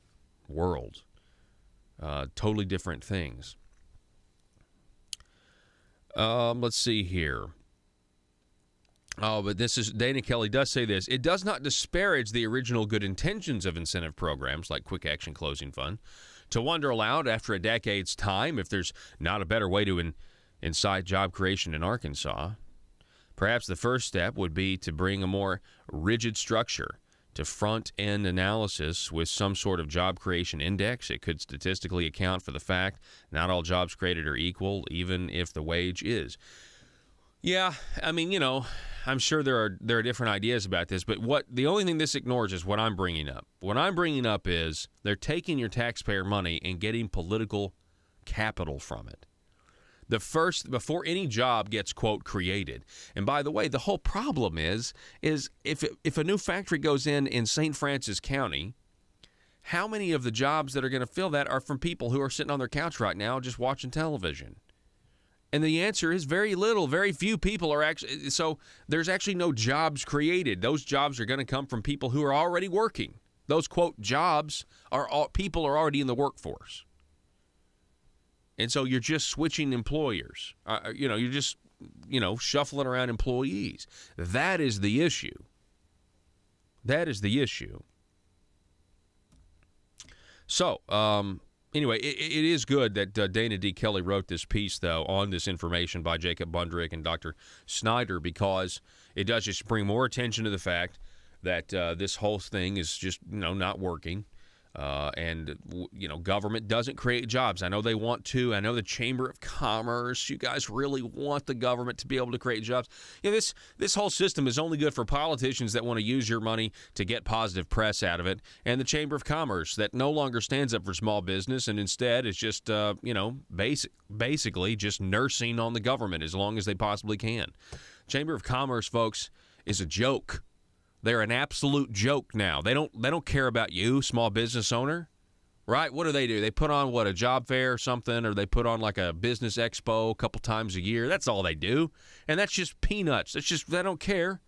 world. Totally different things. Let's see here. Oh, but Dana Kelly does say this. It does not disparage the original good intentions of incentive programs like Quick Action Closing Fund to wonder aloud after a decade's time if there's not a better way to incite job creation in Arkansas. Perhaps the first step would be to bring a more rigid structure to front-end analysis with some sort of job creation index. It could statistically account for the fact not all jobs created are equal, even if the wage is. Yeah, I mean, I'm sure there are different ideas about this, but the only thing this ignores is what I'm bringing up. What I'm bringing up is they're taking your taxpayer money and getting political capital from it. Before any job gets, quote, created. And by the way, the whole problem is if a new factory goes in St. Francis County, how many of the jobs that are going to fill that are from people who are sitting on their couch right now just watching television? And the answer is very little. Very few people are actually, so there's actually no jobs created. Those jobs are going to come from people who are already working. Those, quote, jobs people are already in the workforce. And so you're just switching employers. You're just, shuffling around employees. That is the issue. So, anyway, it is good that Dana D. Kelly wrote this piece, though, on this information by Jacob Bundrick and Dr. Snyder, because it does just bring more attention to the fact that this whole thing is just, not working. And government doesn't create jobs. I know they want to. I know the Chamber of Commerce, you guys really want the government to be able to create jobs. This whole system is only good for politicians that want to use your money to get positive press out of it, and the Chamber of Commerce that no longer stands up for small business and instead is just, basically just nursing on the government as long as they possibly can. Chamber of Commerce, folks, is a joke. They're an absolute joke now. They don't care about you, small business owner, right? What do? They put on, a job fair or something, or they put on like a business expo a couple times a year. That's all they do. And that's just peanuts. They don't care.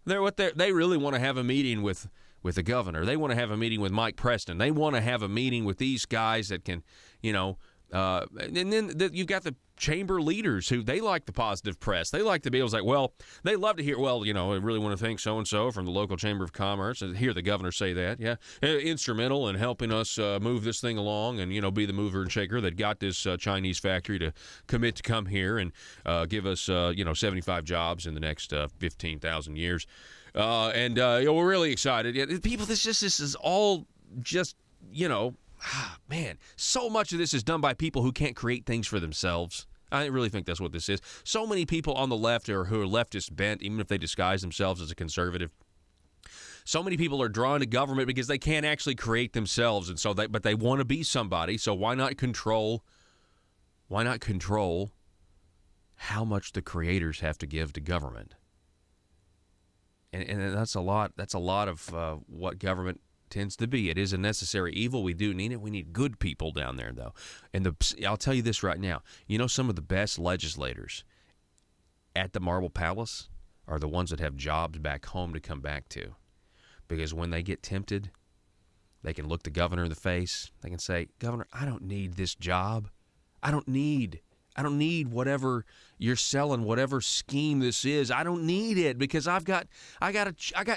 They really want to have a meeting with the governor. They want to have a meeting with Mike Preston. They want to have a meeting with these guys that can, and then you've got the chamber leaders who they like the positive press. They like to be able to say, they love to hear, I really want to thank so-and-so from the local Chamber of Commerce, and hear the governor say that, instrumental in helping us move this thing along and, be the mover and shaker that got this Chinese factory to commit to come here and give us, 75 jobs in the next 15,000 years. We're really excited. People, this is all just, man, so much of this is done by people who can't create things for themselves. I really think that's what this is. So many people on the left who are leftist bent, even if they disguise themselves as a conservative. So many people are drawn to government because they can't actually create themselves, and so but they want to be somebody. So why not control? Why not control how much the creators have to give to government? And that's a lot. That's a lot of what government tends to be. It is a necessary evil. We do need it. We need good people down there, though. And I'll tell you this right now. You know, some of the best legislators at the Marble Palace are the ones that have jobs back home to come back to. Because when they get tempted, they can look the governor in the face. They can say, Governor, I don't need this job. I don't need whatever you're selling, whatever scheme this is. I don't need it because I got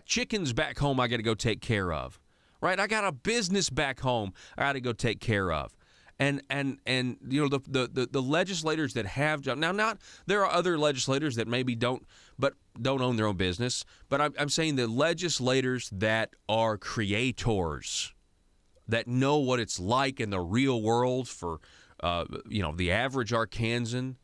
chickens back home I got to go take care of. Right? I got a business back home I got to go take care of. And you know, the legislators that have jobs, now there are other legislators that maybe don't own their own business, but I'm saying the legislators that are creators, that know what it's like in the real world for you know, the average Arkansan.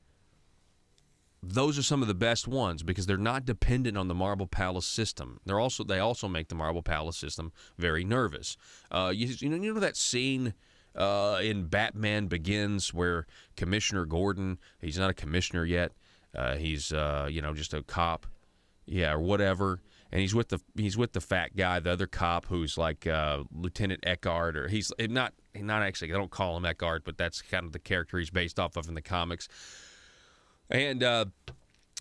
Those are some of the best ones because they're not dependent on the Marble Palace system. They also make the Marble Palace system very nervous. You know that scene in Batman Begins where Commissioner Gordon, he's not a commissioner yet, he's you know, just a cop, yeah, or whatever, and he's with the fat guy, the other cop who's like Lieutenant Eckhart, or he's not actually, I don't call him Eckhart, but that's kind of the character he's based off of in the comics. And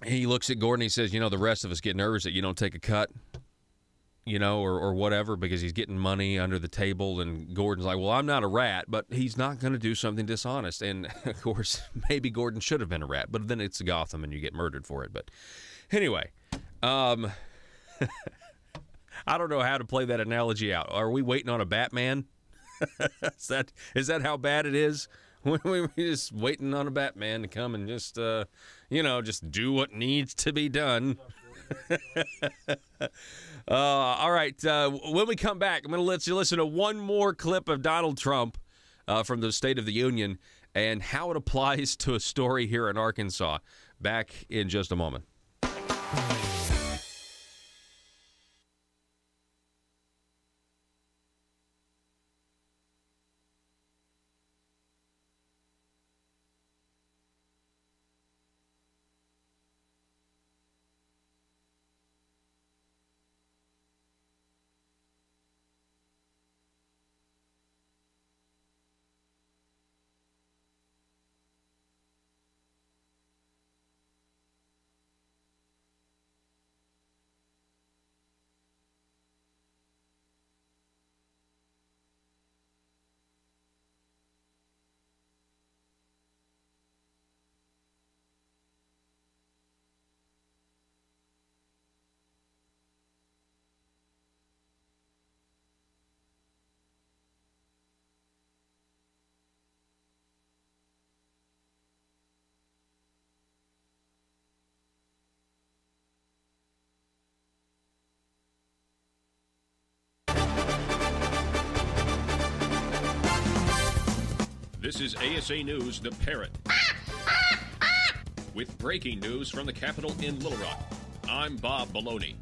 he looks at Gordon and he says, you know, the rest of us get nervous that you don't take a cut, you know, or whatever, because he's getting money under the table. And Gordon's like, well, I'm not a rat, but he's not going to do something dishonest. And, of course, maybe Gordon should have been a rat, but then it's Gotham and you get murdered for it. But anyway, I don't know how to play that analogy out. Are we waiting on a Batman? Is that how bad it is? We're just waiting on a Batman to come and just, you know, just do what needs to be done. All right. When we come back, I'm going to let you listen to one more clip of Donald Trump from the State of the Union and how it applies to a story here in Arkansas. Back in just a moment. This is ASA News, The Parrot. With breaking news from the Capitol in Little Rock. I'm Bob Baloney.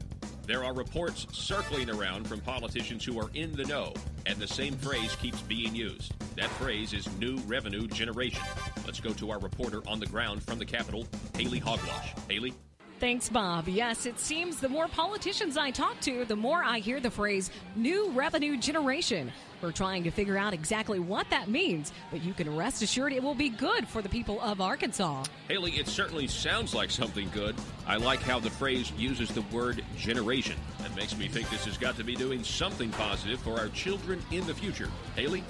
There are reports circling around from politicians who are in the know, and the same phrase keeps being used. That phrase is new revenue generation. Let's go to our reporter on the ground from the Capitol, Haley Hogwash. Haley? Thanks, Bob. Yes, it seems the more politicians I talk to, the more I hear the phrase new revenue generation. We're trying to figure out exactly what that means, but you can rest assured it will be good for the people of Arkansas. Haley, it certainly sounds like something good. I like how the phrase uses the word generation. That makes me think this has got to be doing something positive for our children in the future. Haley?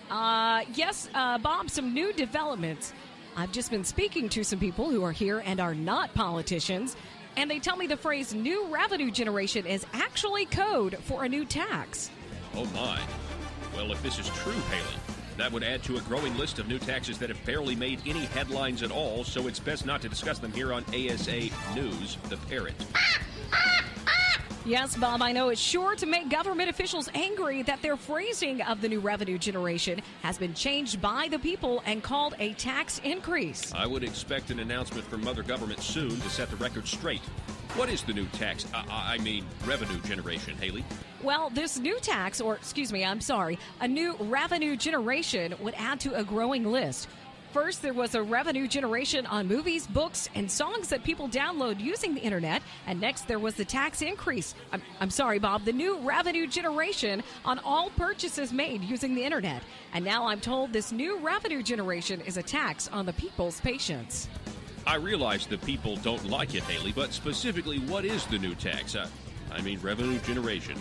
Yes, Bob, some new developments. I've just been speaking to some people who are here and are not politicians, and they tell me the phrase new revenue generation is actually code for a new tax. Oh, my. Well, if this is true, Haley, that would add to a growing list of new taxes that have barely made any headlines at all, so it's best not to discuss them here on ASA News, The Parrot. Yes, Bob, I know it's sure to make government officials angry that their phrasing of the new revenue generation has been changed by the people and called a tax increase. I would expect an announcement from Mother Government soon to set the record straight. What is the new tax? I mean, revenue generation, Haley? Well, this new tax, a new revenue generation would add to a growing list. First, there was a revenue generation on movies, books, and songs that people download using the internet. And next, there was the tax increase. I'm sorry, Bob, the new revenue generation on all purchases made using the internet. And now I'm told this new revenue generation is a tax on the people's patience. I realize the people don't like it, Haley, but specifically, what is the new tax? I mean, revenue generation.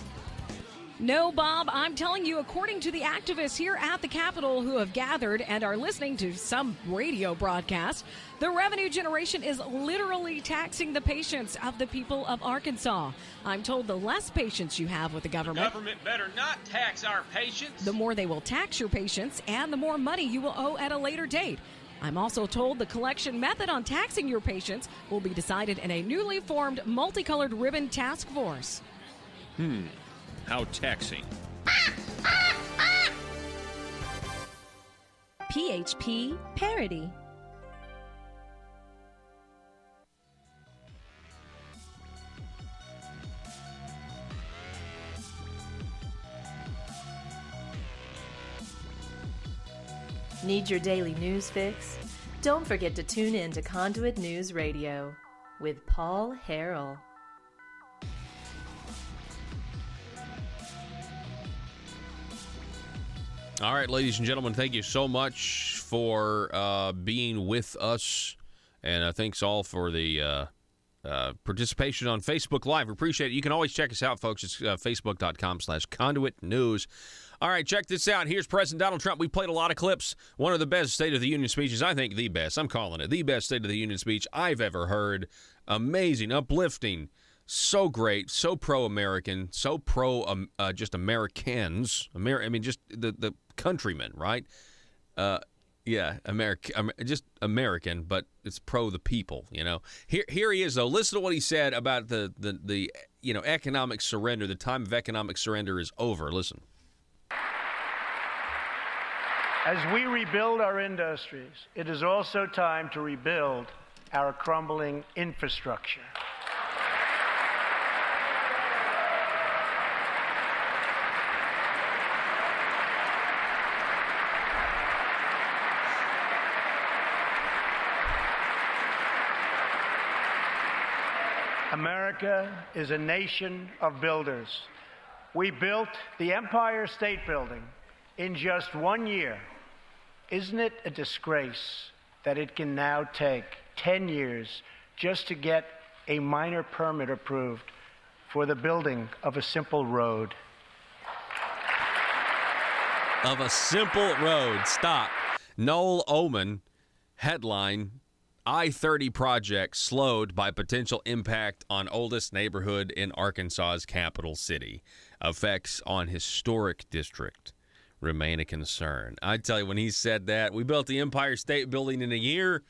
No, Bob, I'm telling you, according to the activists here at the Capitol who have gathered and are listening to some radio broadcast, the revenue generation is literally taxing the patience of the people of Arkansas. I'm told the less patience you have with the government better not tax our patience. The more they will tax your patience and the more money you will owe at a later date. I'm also told the collection method on taxing your patience will be decided in a newly formed multicolored ribbon task force. How taxing. PHP parody. Need your daily news fix? Don't forget to tune in to Conduit News Radio with Paul Harrell. All right, ladies and gentlemen, thank you so much for being with us. And thanks all for the participation on Facebook Live. We appreciate it. You can always check us out, folks. It's facebook.com/Conduit News. All right, check this out. Here's President Donald Trump. We played a lot of clips. One of the best State of the Union speeches, I think the best. I'm calling it the best State of the Union speech I've ever heard. Amazing, uplifting, so great, so pro-American, so pro just Americans. Just the countrymen, right? Yeah, just American, but it's pro the people, you know. Here he is, though. Listen to what he said about the economic surrender. The time of economic surrender is over. Listen. As we rebuild our industries, it is also time to rebuild our crumbling infrastructure. America is a nation of builders. We built the Empire State Building in just 1 year. Isn't it a disgrace that it can now take 10 years just to get a minor permit approved for the building of a simple road? Of a simple road. Stop. Noel Oman, headline, I-30 project slowed by potential impact on oldest neighborhood in Arkansas's capital city. Effects on historic district remain a concern. I tell you, when he said that, we built the Empire State Building in a year.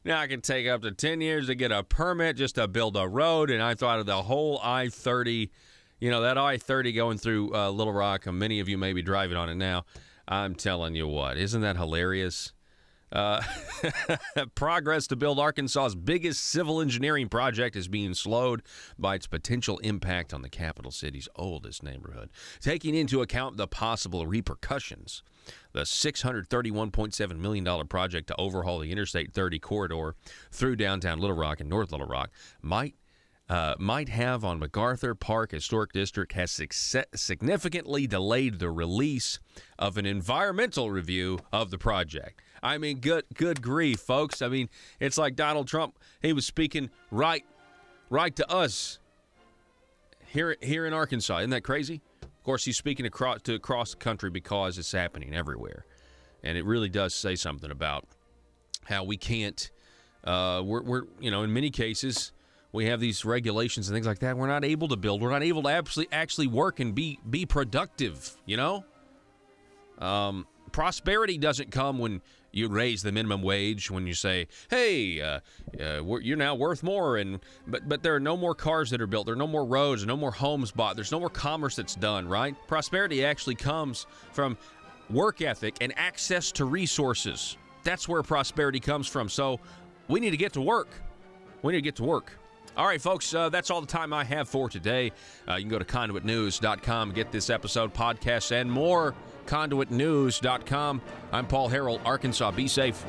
Now I can take up to 10 years to get a permit just to build a road. And I thought of the whole I-30, that I-30 going through Little Rock. And many of you may be driving on it now. I'm telling you what, isn't that hilarious? Progress to build Arkansas's biggest civil engineering project is being slowed by its potential impact on the capital city's oldest neighborhood. Taking into account the possible repercussions, the $631.7 million project to overhaul the Interstate 30 corridor through downtown Little Rock and North Little Rock might have on MacArthur Park Historic District has significantly delayed the release of an environmental review of the project. I mean, good grief, folks. I mean, it's like Donald Trump, he was speaking right to us here in Arkansas. Isn't that crazy? Of course, he's speaking across the country because it's happening everywhere. And it really does say something about how we can't, we're in many cases, we have these regulations and things like that. We're not able to build. We're not able to actually work and be productive, prosperity doesn't come when you raise the minimum wage, when you say, hey, you're now worth more. But there are no more cars that are built. There are no more roads, no more homes bought. There's no more commerce that's done, right? Prosperity actually comes from work ethic and access to resources. That's where prosperity comes from. So we need to get to work. We need to get to work. All right, folks, that's all the time I have for today. You can go to conduitnews.com, get this episode, podcasts, and more. Conduitnews.com. I'm Paul Harrell, Arkansas. Be safe.